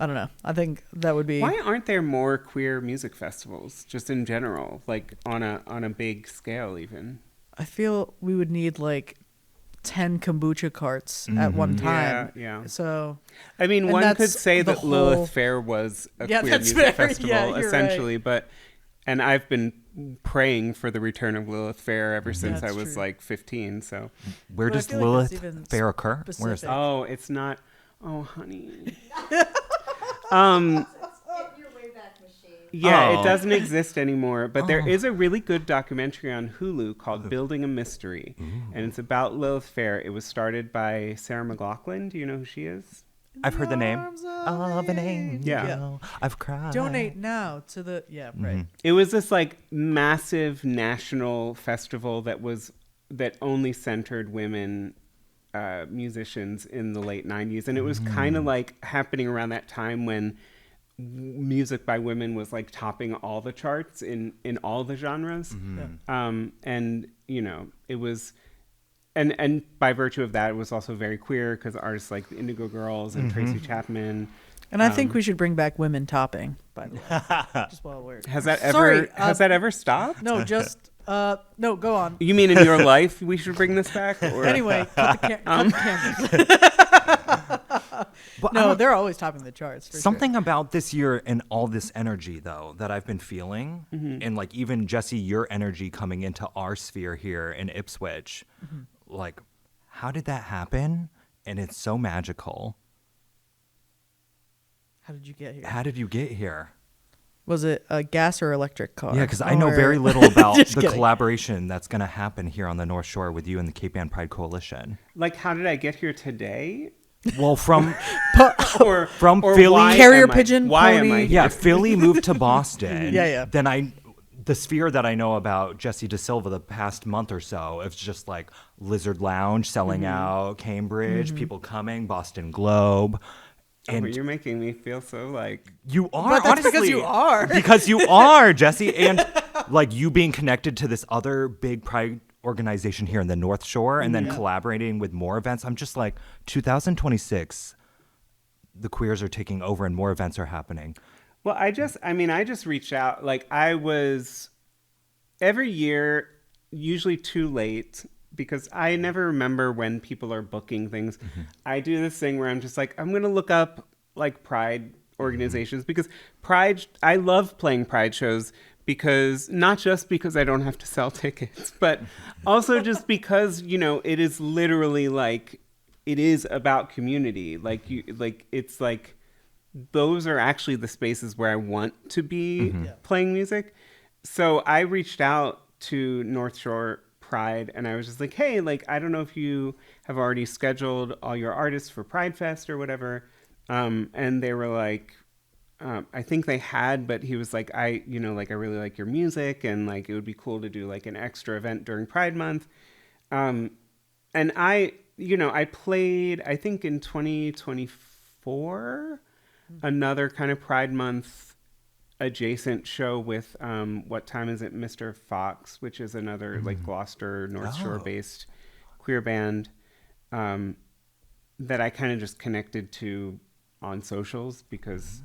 I don't know. I think that would be. Why aren't there more queer music festivals, just in general, like on a big scale, even? I feel we would need like 10 kombucha carts at one time. Yeah. So, I mean, and one that's could say the that whole- Lilith Fair was a queer that's music fair. festival, Yeah, you're essentially, and I've been praying for the return of Lilith Fair ever since I That's was true. like 15. So, where But I does feel like that's Lilith even Fair occur? Where is specific. that? oh, it's not. Oh, honey. Your Wayback Machine. Yeah, Oh. it doesn't exist anymore, but there is a really good documentary on Hulu called Building a Mystery, and it's about Lilith Fair. It was started by Sarah McLachlan. Do you know who she is? I've heard the name Arms of an angel. Yeah. I've cried. Donate now to the right. It was this like massive national festival that only centered women musicians in the late 90s, and it was kind of like happening around that time when music by women was like topping all the charts in all the genres. And you know, it was and by virtue of that, it was also very queer, because artists like the Indigo Girls and Tracy Chapman. And I think we should bring back women topping, by the way. Just while we're Has that ever Sorry, has that ever stopped? No, just no, go on. You mean in your life we should bring this back? Or? Anyway, cut the cameras. But I No, don't- they're always topping the charts. For Something about this year and all this energy, though, that I've been feeling, and like even Jessye, your energy coming into our sphere here in Ipswich, like, how did that happen? And it's so magical. How did you get here? How did you get here? Was it a gas or electric car? Yeah, because I know Or- very little about Just the kidding. collaboration that's going to happen here on the North Shore with you and the Cape Ann Pride Coalition. Like, how did I get here today? Well, from Or From or Philly- why Carrier am I- pigeon, Why am pony. I? yeah, Philly moved to Boston. Yeah. Then the sphere that I know about Jessye DeSilva the past month or so, it's just like Lizard Lounge selling out, Cambridge, people coming, Boston Globe. Oh, And but you're making me feel so like. you are, But that's honestly. because you are. Because you are, Jessye. And like you being connected to this other big pride organization here in the North Shore and then collaborating with more events. I'm just like, 2026, the queers are taking over and more events are happening. Well, I just reached out. Like, I was every year, usually too late, because I never remember when people are booking things. I do this thing where I'm just like, I'm going to look up like pride organizations, because I love playing pride shows, because not just because I don't have to sell tickets, but also just because, you know, it is literally like, it is about community. It's like, those are actually the spaces where I want to be playing music. So I reached out to North Shore Pride, and I was just like, hey, like, I don't know if you have already scheduled all your artists for Pride Fest or whatever. And they were like, I think they had, but he was like, I really like your music, and like, it would be cool to do like an extra event during Pride Month. And I played, I think in 2024, another kind of Pride Month adjacent show with What Time Is It, Mr. Fox, which is another like Gloucester, North Shore based queer band that I kind of just connected to on socials, because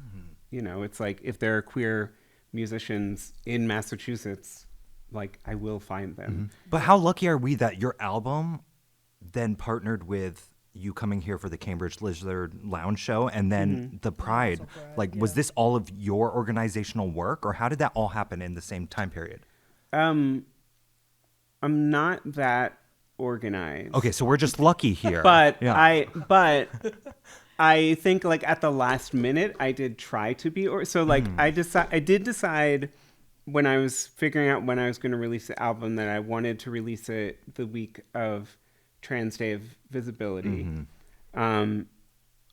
you know, it's like, if there are queer musicians in Massachusetts, like I will find them. But how lucky are we that your album then partnered with you coming here for the Cambridge Lizard Lounge show and then the Pride? Pride, Like, was this all of your organizational work, or how did that all happen in the same time period? I'm not that organized. Okay, so we're just lucky here. But yeah. I think like at the last minute I did try to be so like I did decide when I was figuring out when I was going to release the album that I wanted to release it the week of Trans Day of Visibility,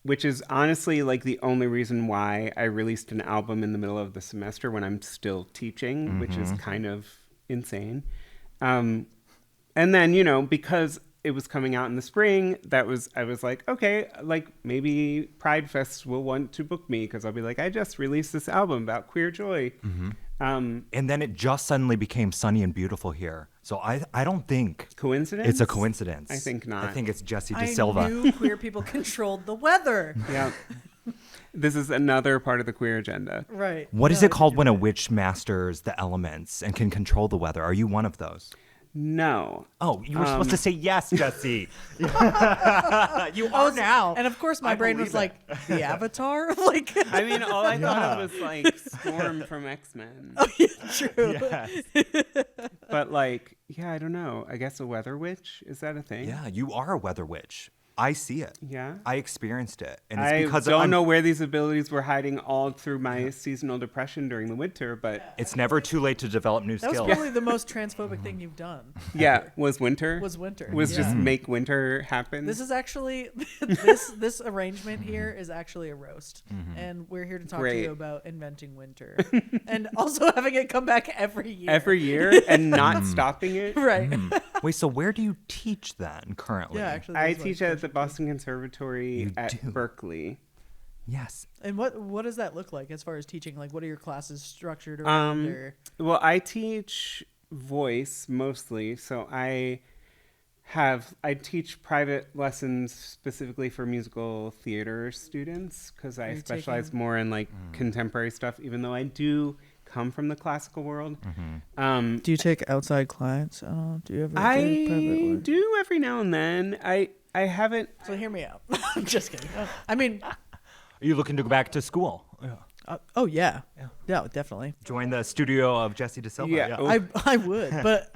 which is honestly like the only reason why I released an album in the middle of the semester when I'm still teaching, which is kind of insane. And then, you know, because it was coming out in the spring, I was like, okay, like maybe Pride Fest will want to book me because I'll be like, I just released this album about queer joy. And then it just suddenly became sunny and beautiful here. So I don't think Coincidence? it's a coincidence. I think not. I think it's Jessye I DeSilva. knew queer people controlled the weather. Yeah. This is another part of the queer agenda. Right. What is No, it called when a witch masters the elements and can control the weather? Are you one of those? No. Oh, you were supposed to say yes, Jessye. You I are was- now. And of course, my I brain was believe like, the Avatar? Like, I mean, all I thought of was like Storm from X-Men. yeah, true. Yes. But like, yeah, I don't know. I guess a weather witch, is that a thing? Yeah, you are a weather witch. I see it. Yeah. I experienced it. And it's I because don't I'm- know where these abilities were hiding all through my seasonal depression during the winter, but It's never too late to develop new That was skills. probably the most transphobic thing you've done. yeah, was winter. Was winter. Was Yeah. just make winter happen. This is actually this arrangement here is actually a roast, and we're here to talk to Great. you about inventing winter, and also having it come back every year. every year and not stopping it. right? Wait, so where do you teach then currently? Yeah, actually, I that's what teach at the Boston Conservatory You at do. Berklee. Yes. And what does that look like as far as teaching? Like, what are your classes structured around? Or Well, I teach voice mostly, so I teach private lessons specifically for musical theater students because I you specialize taking- more in like contemporary stuff, even though I do come from the classical world. do you take outside clients? Oh, do you ever? I do every now and then. I haven't. So hear me out. I'm just kidding. I mean, Are you looking to go back to school? Yeah. oh yeah, definitely. Join the studio of Jessye DeSilva. Yeah. Oh. I would, but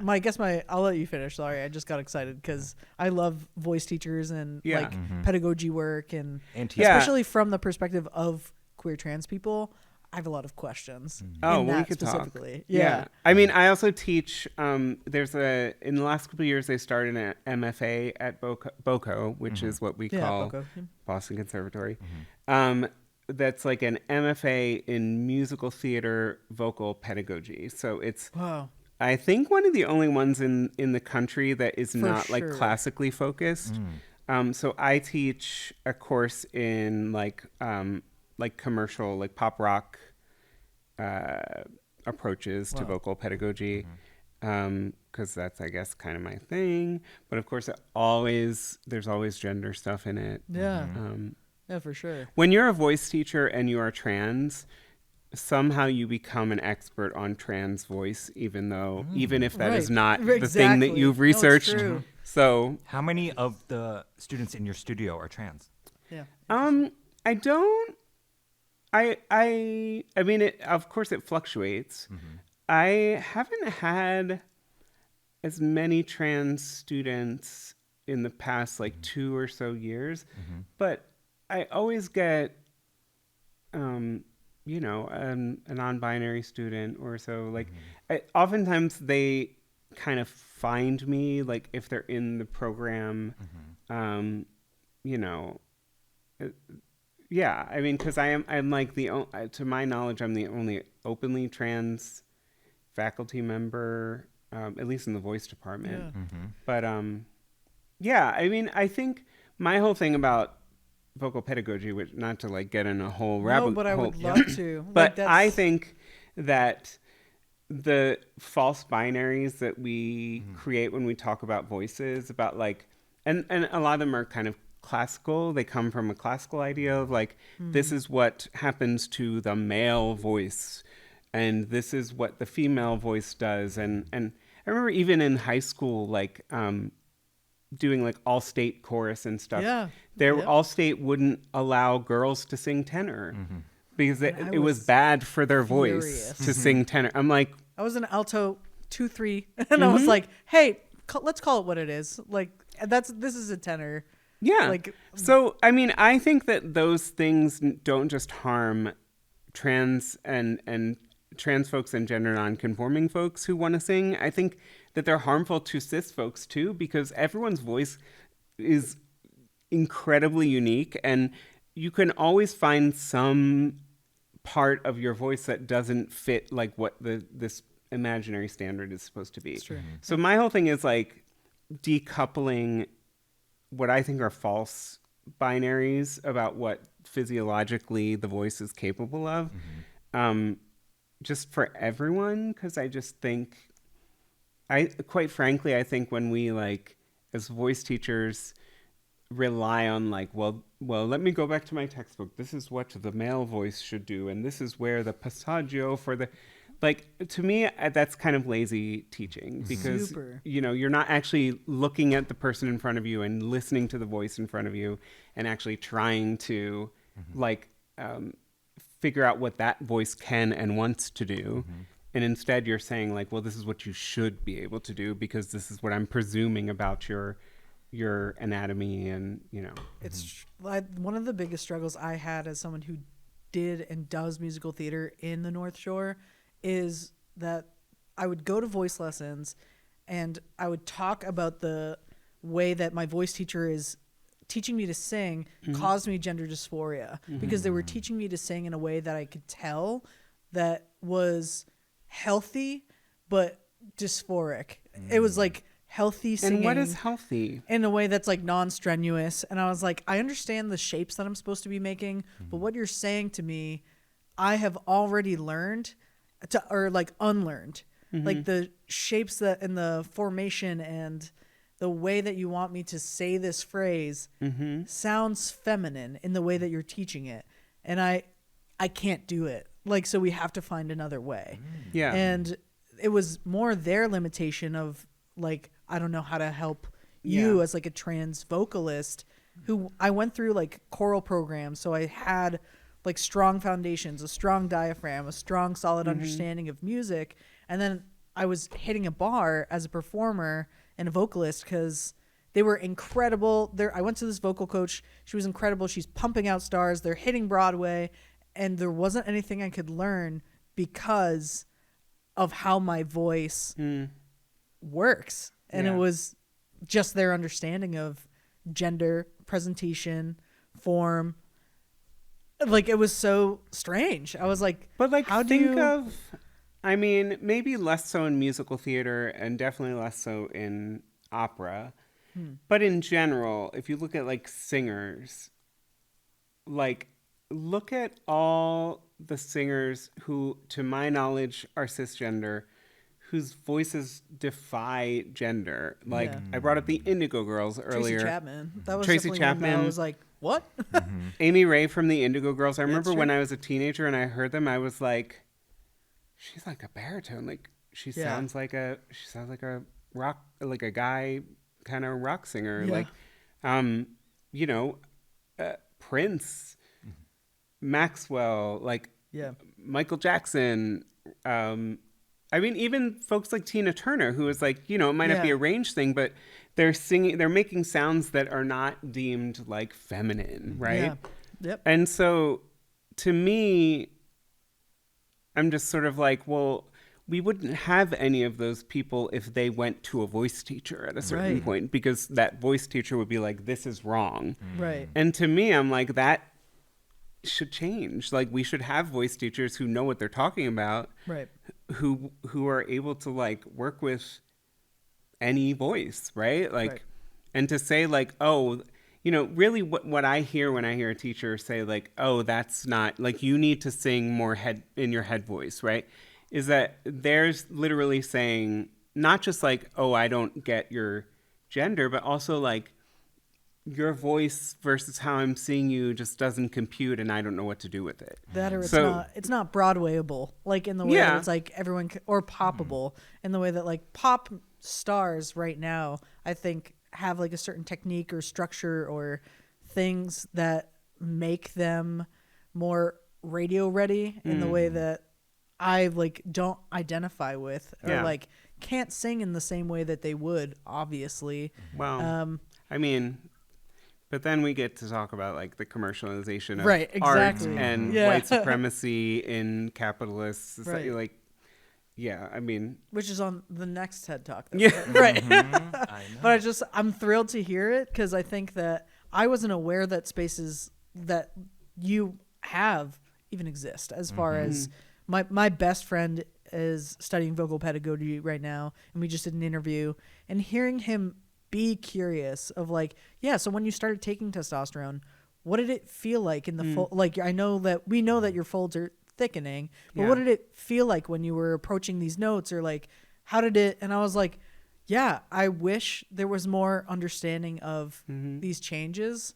I'll let you finish. Sorry, I just got excited because I love voice teachers and Yeah. like pedagogy work and And Yeah. especially from the perspective of queer trans people. I have a lot of questions. Oh, in well, we that could talk. specifically. Yeah. I mean, I also teach. In the last couple of years, they started an MFA at BOCO, which is what we Yeah, call Boko. Boston Conservatory. That's like an MFA in musical theater vocal pedagogy. So it's, Wow. I think, one of the only ones in the country that is not like sure. classically focused. So I teach a course in like commercial, like pop rock approaches to vocal pedagogy. Because that's, I guess, kind of my thing. But of course, there's always gender stuff in it. Yeah. Yeah, for sure. When you're a voice teacher and you are trans, somehow you become an expert on trans voice, even if that is Right. not the thing that Exactly. you've No, it's researched. true. So, How many of the students in your studio are trans? Yeah. I don't. I mean, of course, it fluctuates. I haven't had as many trans students in the past like 2 or so years, but I always get, a non-binary student or so. Like, oftentimes they kind of find me, like if they're in the program, yeah. I mean, because I'm like to my knowledge, I'm the only openly trans faculty member, at least in the voice department. Yeah. But yeah, I mean, I think my whole thing about vocal pedagogy, which not to like get in a whole rabbit No, but I hole, would love to. but Like, I think that the false binaries that we create when we talk about voices, about like, and a lot of them are kind of classical. They come from a classical idea of like, this is what happens to the male voice. and this is what the female voice does. And I remember even in high school, like doing like all-state chorus and stuff. Yeah. All-state wouldn't allow girls to sing tenor because it was was bad for their voice furious. to sing tenor. I'm like, I was an alto 2-3, and I was like, hey, let's call it what it is. Like, this is a tenor. yeah. Like, So, I mean, I think that those things don't just harm trans and trans folks and gender non-conforming folks who want to sing. I think that they're harmful to cis folks too, because everyone's voice is incredibly unique, and you can always find some part of your voice that doesn't fit like what this imaginary standard is supposed to be. It's true. So my whole thing is like decoupling what I think are false binaries about what physiologically the voice is capable of, just for everyone. Because I just think, quite frankly, I think when we like as voice teachers rely on like, well, let me go back to my textbook. This is what the male voice should do, and this is where the passaggio for the, like, to me, that's kind of lazy teaching, because Super. you know, you're not actually looking at the person in front of you and listening to the voice in front of you and actually trying to like figure out what that voice can and wants to do. And instead you're saying like, well, this is what you should be able to do because this is what I'm presuming about your anatomy. And, you know, It's like one of the biggest struggles I had as someone who did and does musical theater in the North Shore is that I would go to voice lessons and I would talk about the way that my voice teacher is teaching me to sing caused me gender dysphoria, because they were teaching me to sing in a way that I could tell that was healthy but dysphoric. It was like healthy singing. and what is healthy? In a way that's like non-strenuous. And I was like, I understand the shapes that I'm supposed to be making, but what you're saying to me, I have already learned or like unlearned. Like the shapes that and the formation and the way that you want me to say this phrase sounds feminine in the way that you're teaching it. And I can't do it. Like, so we have to find another way. Yeah. And it was more their limitation of like, I don't know how to help you as like a trans vocalist who I went through like choral programs. So I had like strong foundations, a strong diaphragm, a strong solid understanding of music. And then I was hitting a bar as a performer and a vocalist because they were incredible. I went to this vocal coach. She was incredible. She's pumping out stars. They're hitting Broadway. And there wasn't anything I could learn because of how my voice works. And it was just their understanding of gender, presentation, form. Like, it was so strange. I was like, But like, how do think you... of, I mean, maybe less so in musical theater and definitely less so in opera. But in general, if you look at like singers, like look at all the singers who, to my knowledge, are cisgender, whose voices defy gender. Like I brought up the Indigo Girls earlier. Tracy Chapman. That was Tracy definitely one that I Chapman. was like, what? Amy Ray from the Indigo Girls. I remember true. when I was a teenager and I heard them, I was like, she's like a baritone. Like she sounds like a rock, like a guy kind of rock singer. Yeah. Like, you know, Prince, Maxwell, like Michael Jackson. I mean, even folks like Tina Turner, who is like, you know, it might not be a range thing, but they're making sounds that are not deemed like feminine, right? Yeah. Yep. And so to me, I'm just sort of like, well, we wouldn't have any of those people if they went to a voice teacher at a certain point, because that voice teacher would be like, this is wrong. Right. And to me, I'm like, that should change. Like, we should have voice teachers who know what they're talking about, Right. who are able to like work with any voice, right? Like, and to say like, oh, you know, really what I hear when I hear a teacher say like, oh, that's not, like, you need to sing more in your head voice, right? Is that there's literally saying not just like, oh, I don't get your gender, but also like, your voice versus how I'm seeing you just doesn't compute, and I don't know what to do with it. That or So- it's not Broadwayable, like in the way that Yeah. it's like everyone or poppable in the way that like pop stars right now, I think have like a certain technique or structure or things that make them more radio ready in the way that I like don't identify with or Yeah. like can't sing in the same way that they would, obviously. Well, I mean, but then we get to talk about like the commercialization of Right, art exactly. and Yeah. white supremacy in capitalist society. Right. Like, yeah, I mean, Which is on the next TED Talk. Though. Yeah. Right. I know. But I'm thrilled to hear it because I think that I wasn't aware that spaces that you have even exist as far as my best friend is studying vocal pedagogy right now. And we just did an interview and hearing him be curious of like, yeah, so when you started taking testosterone, what did it feel like in the fold? Like, we know that your folds are thickening, but Yeah. what did it feel like when you were approaching these notes or like, how did it? And I was like, yeah, I wish there was more understanding of these changes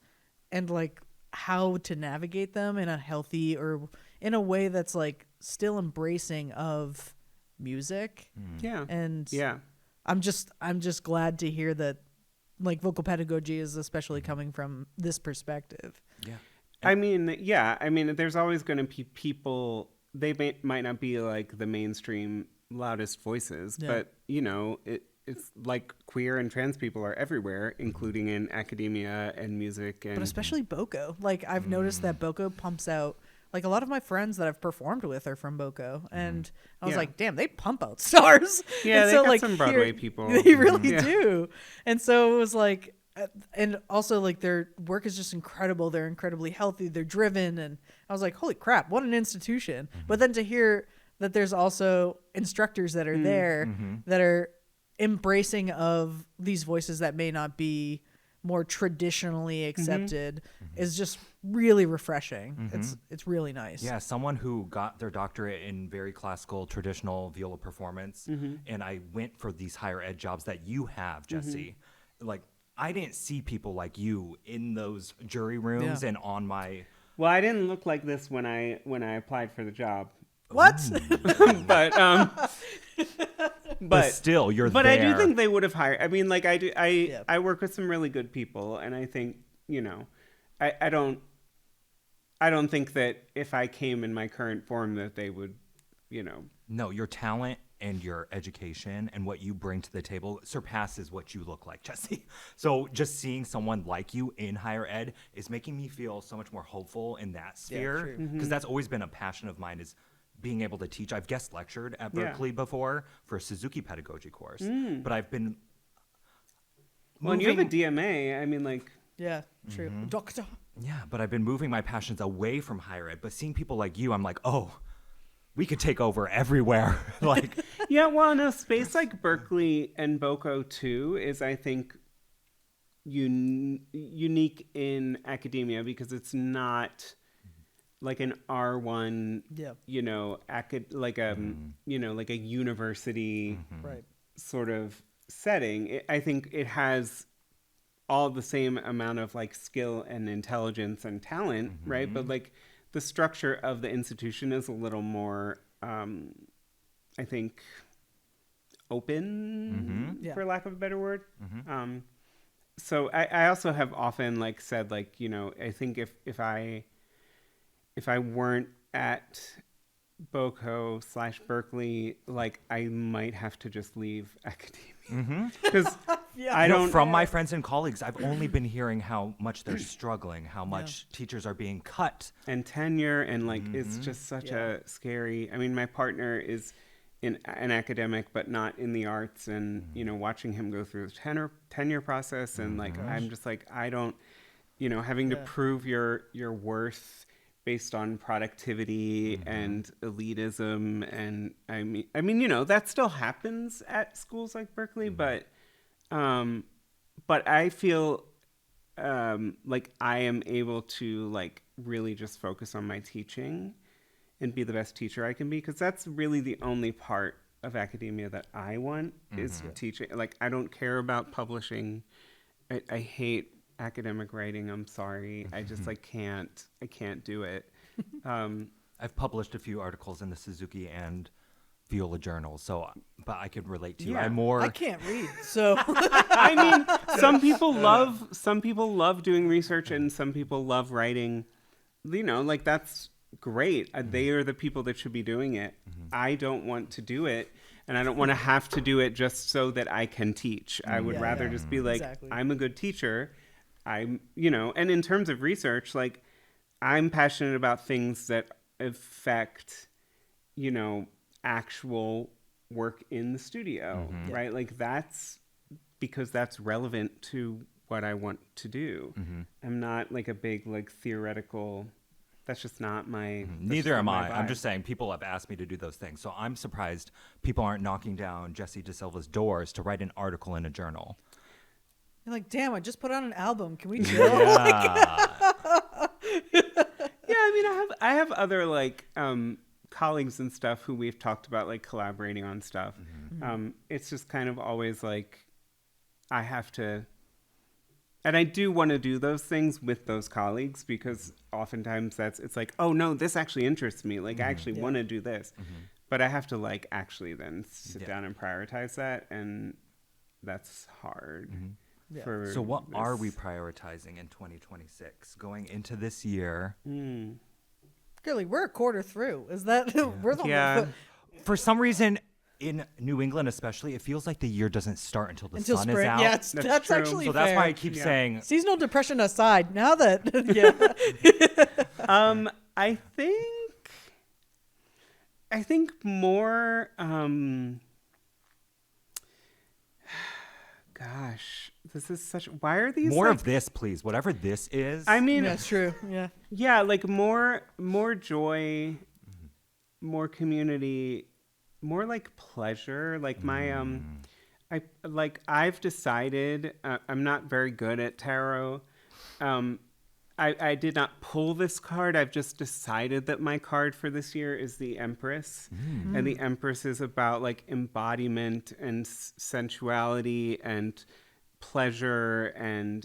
and like how to navigate them in a healthy or in a way that's like still embracing of music. yeah. And Yeah. I'm just glad to hear that like vocal pedagogy is especially coming from this perspective. Yeah. I mean, yeah. I mean, there's always going to be people. They might not be like the mainstream loudest voices, Yeah. but you know, it's like queer and trans people are everywhere, including in academia and music, and But especially Boko. Like I've noticed that Boko pumps out like a lot of my friends that I've performed with are from Boko, and I was Yeah. like, damn, they pump out stars. Yeah, and they got some Broadway people. They really Yeah. do. And so it was like, and also like their work is just incredible. They're incredibly healthy. They're driven, and I was like, holy crap, what an institution! But then to hear that there's also instructors that are there that are embracing of these voices that may not be more traditionally accepted is just really refreshing. It's really nice. Yeah, someone who got their doctorate in very classical traditional viola performance, and I went for these higher ed jobs that you have, Jessye. Like, I didn't see people like you in those jury rooms Yeah. and on my. well, I didn't look like this when I applied for the job, What? but still, you're But there. I do think they would have hired. I mean, like Yeah. I work with some really good people, and I think I don't think that if I came in my current form that they would, No, your talent and your education and what you bring to the table surpasses what you look like, Jessye. So just seeing someone like you in higher ed is making me feel so much more hopeful in that sphere. true. Because that's always been a passion of mine, is being able to teach. I've guest lectured at Yeah. Berklee before for a Suzuki pedagogy course, but I've been Well, and you have a moving- DMA. I mean, like, Yeah, true. Doctor. Yeah, but I've been moving my passions away from higher ed. But seeing people like you, I'm like, oh, we could take over everywhere. Like, yeah, well, no, space like Berklee and Boko too is, I think, unique in academia because it's not like an R1, Yeah. like a university Right. sort of setting. I think it has all the same amount of like skill and intelligence and talent, right? But like the structure of the institution is a little more, I think, open, Yeah. for lack of a better word. So I also have often like said, like, I think if I weren't at Boko / Berklee, like I might have to just leave academia because I don't. from my friends and colleagues, I've only been hearing how much they're struggling, how much teachers are being cut. And tenure and like it's just such a scary. I mean, my partner is an academic, but not in the arts, and watching him go through the tenure process, and like I'm just like I don't, having to prove your worth based on productivity and elitism, and I mean that still happens at schools like Berklee, but I feel like I am able to like really just focus on my teaching and be the best teacher I can be, because that's really the only part of academia that I want is teaching. Like I don't care about publishing. I hate academic writing. I'm sorry. I just I can't do it. I've published a few articles in the Suzuki and Viola journals, but I could relate to you. Yeah. I can't read, so I mean, some people love doing research, and some people love writing. You know, like that's great. They are the people that should be doing it. I don't want to do it, and I don't want to have to do it just so that I can teach. I would rather just be like, exactly. I'm a good teacher. And in terms of research, like I'm passionate about things that affect, actual work in the studio, right? Like that's because that's relevant to what I want to do. I'm not like a big like theoretical. That's just not my. Neither am I. I'm vibe. just saying people have asked me to do those things, so I'm surprised people aren't knocking down Jessye DeSilva's doors to write an article in a journal. you're like, damn, I just put out an album. Can we chill? Yeah. Yeah, I mean, I have other like colleagues and stuff who we've talked about like collaborating on stuff. It's just kind of always like I have to, and I do want to do those things with those colleagues because oftentimes it's like, oh no, this actually interests me. Like I actually want to do this, but I have to like actually then sit down and prioritize that, and that's hard. Yeah. So what are we prioritizing in 2026 going into this year? Girlie, we're a quarter through. Is that we're the Yeah. For some reason, in New England especially, it feels like the year doesn't start until the sun spring? is out. Yeah, That's that's true. actually So that's fair. why I keep saying Seasonal depression aside, now that I think more. Gosh, this is such. Why are these more like, of this, please. Whatever this is. I mean, that's true. Yeah. yeah, like more joy, more community, more like pleasure. Like my I've decided I'm not very good at tarot. I did not pull this card. I've just decided that my card for this year is the Empress. And the Empress is about like embodiment and sensuality and pleasure and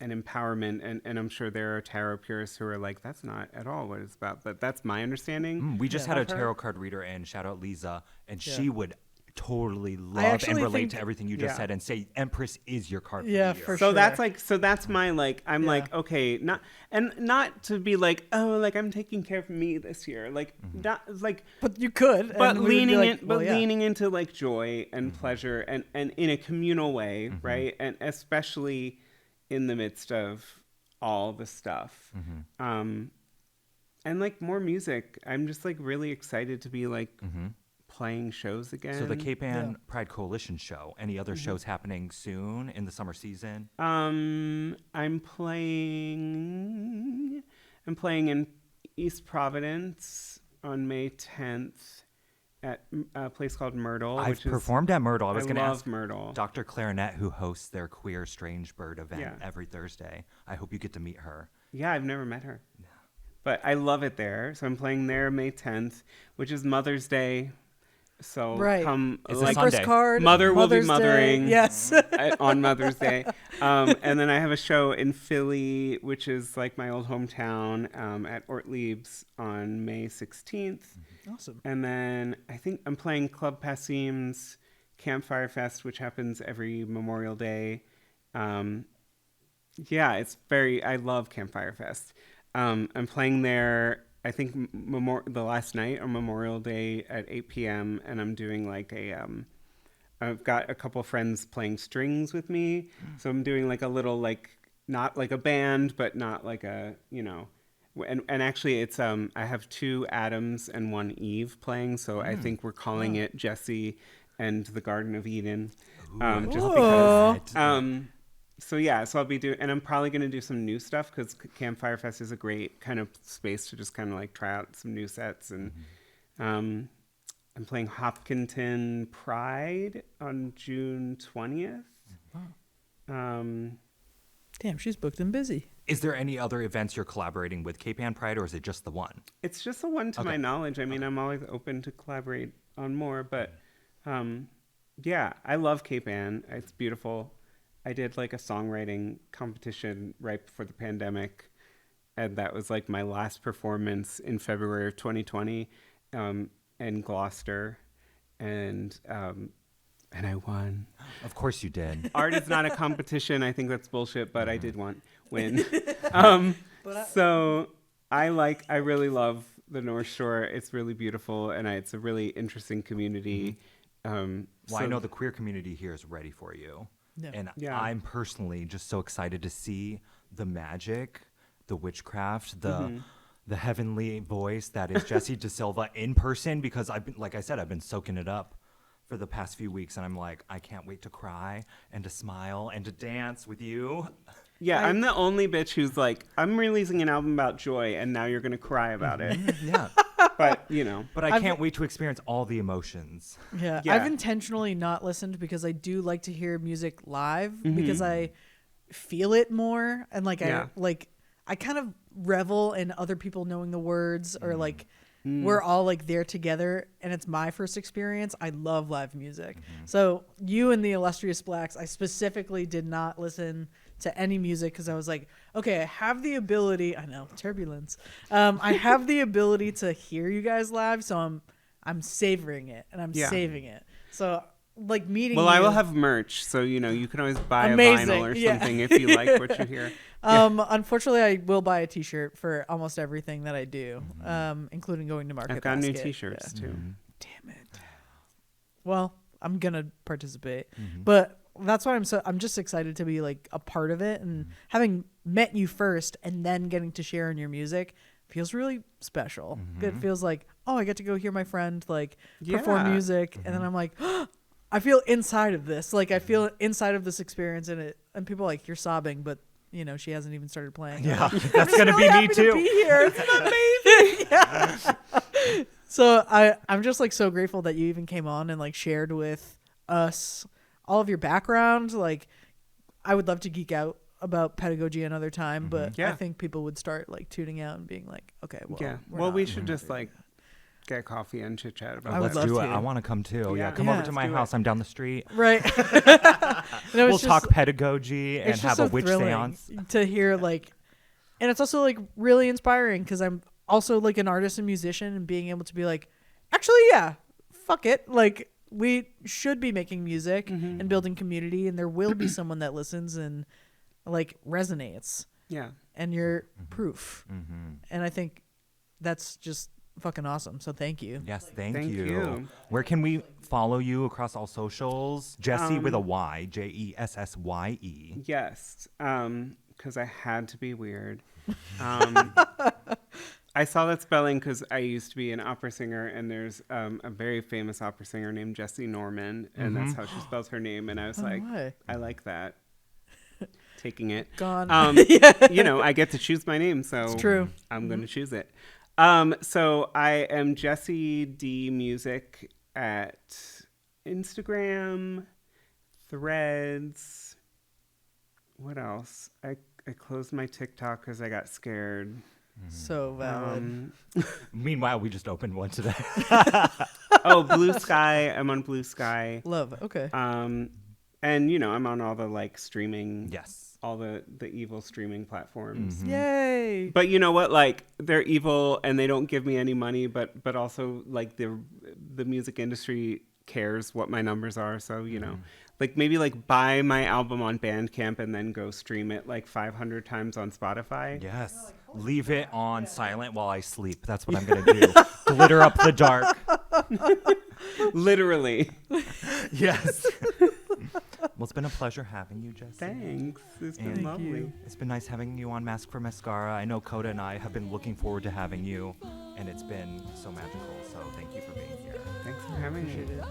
empowerment. And I'm sure there are tarot purists who are like, that's not at all what it's about. But that's my understanding. We just had a Of her. tarot card reader in, shout out Lisa, and she would totally love and actually relate think- to everything you just said and say Empress is your card for Yeah, the year. for So sure. that's my like I'm like, okay, not to be like, oh, like I'm taking care of me this year, like not like, But you could. but and we would be leaning like, in well, yeah. leaning into like joy and pleasure and in a communal way, right? And especially in the midst of all the stuff, and like more music. I'm just like really excited to be like playing shows again. So the Cape Ann Pride Coalition show, any other shows happening soon in the summer season? I'm playing in East Providence on May 10th at a place called Myrtle. I've performed at Myrtle. I was going to love ask Myrtle. Dr. Clarinet, who hosts their Queer Strange Bird event Yeah. every Thursday. I hope you get to meet her. Yeah, I've never met her. But I love it there. So I'm playing there May 10th, which is Mother's Day. So Right. come It's a like Sunday. Empress card. Mother will be Mother's Day. mothering. Yes. On Mother's Day. And then I have a show in Philly, which is like my old hometown, at Ortlieb's on May 16th. Awesome. And then I think I'm playing Club Passim's Campfire Fest, which happens every Memorial Day. Yeah, I love Campfire Fest. I'm playing there, I think the last night on Memorial Day at 8 p.m. And I'm doing like I've got a couple friends playing strings with me. So I'm doing like a little, like, not like a band, but not like a, and actually it's, I have 2 Adams and 1 Eve playing. So I think we're calling it Jessye and the Garden of Eden. Just because, so yeah, so I'll be doing, and I'm probably going to do some new stuff because Campfire Fest is a great kind of space to just kind of like try out some new sets. And I'm playing Hopkinton Pride on June 20th. Damn, she's booked and busy. Is there any other events you're collaborating with Cape Ann Pride, or is it just the one? It's just the one to my knowledge. I mean, I'm always open to collaborate on more, but yeah, I love Cape Ann. It's beautiful. I did like a songwriting competition right before the pandemic, and that was like my last performance in February of 2020 in Gloucester, and I won. Of course you did. Art is not a competition. I think that's bullshit, but I did win. So I really love the North Shore. It's really beautiful, and it's a really interesting community. Well, I know the queer community here is ready for you. Yeah. And Yeah. I'm personally just so excited to see the magic, the witchcraft, the heavenly voice that is Jessye DeSilva in person, because I've been, like I said, I've been soaking it up for the past few weeks, and I'm like, I can't wait to cry and to smile and to dance with you. Yeah, I'm the only bitch who's like, I'm releasing an album about joy, and now you're going to cry about it. Yeah. But, you know. But I can't wait to experience all the emotions. Yeah. Yeah. I've intentionally not listened because I do like to hear music live because I feel it more, and like I kind of revel in other people knowing the words, or like we're all like there together, and it's my first experience. I love live music. So you and the Illustrious Blacks, I specifically did not listen to any music because I was like, okay, I have the ability. I know, turbulence. I have the ability to hear you guys live, so I'm savoring it and I'm saving it. So like meeting. Well, you, I will have merch, so you know you can always buy Amazing. a vinyl or something if you like what you hear. Unfortunately, I will buy a T-shirt for almost everything that I do, including going to Market I've got new Basket. T-shirts too. Damn it. Well, I'm gonna participate, but that's why I'm just excited to be like a part of it, and having met you first and then getting to share in your music feels really special. It feels like, oh, I get to go hear my friend like perform Yeah. music, and then I'm like, I feel inside of this. Like I feel inside of this experience, and people are like, you're sobbing, but you know she hasn't even started playing. Yeah, I'm like, that's I'm gonna just be really me happy too. to be here. It's amazing. Yeah. So I'm just like so grateful that you even came on and like shared with us all of your background. Like I would love to geek out about pedagogy another time, but I Yeah. think people would start like tuning out and being like, okay, well, Yeah. we're Well, not- we we're should not just doing like get coffee and chit chat about I would that. love Let's do it. to. I want to come too. Yeah, Yeah. come Yeah. over to my Let's do house. it. I'm down the street. that. Right. And it was We'll talk just- pedagogy and it's just have a so witch thrilling seance. to hear like, and it's also like really inspiring because I'm also like an artist and musician, and being able to be like, actually, yeah, fuck it, like we should be making music and building community, and there will be someone that listens and like resonates, Yeah. and you're proof. And I think that's just fucking awesome. So thank you. Yes, thank Thank you. you. Where can we follow you across all socials? Jessye with a Y, Jessye. Yes. Because I had to be weird. I saw that spelling because I used to be an opera singer, and there's a very famous opera singer named Jessie Norman, and that's how she spells her name. And I was like, way. I like that. Taking it. Gone. You know, I get to choose my name, so It's true. I'm going to choose it. So I am Jessye D Music at Instagram, Threads. What else? I closed my TikTok because I got scared. So valid. Meanwhile, we just opened one today. Oh, Blue Sky. I'm on Blue Sky. Love. Okay. And you know, I'm on all the like streaming, Yes. all the evil streaming platforms. Yay. But you know what? Like they're evil and they don't give me any money, but also like the music industry cares what my numbers are. So, you know, like maybe like buy my album on Bandcamp and then go stream it like 500 times on Spotify. Yes. Leave it on silent while I sleep. That's what I'm going to do. Glitter up the dark. Literally. Yes. Well, it's been a pleasure having you, Jessye. Thanks. It's been Thank lovely. you. It's been nice having you on Masc for Mascara. I know Koda and I have been looking forward to having you, and it's been so magical. So thank you for being here. Thanks for having me. Appreciate it.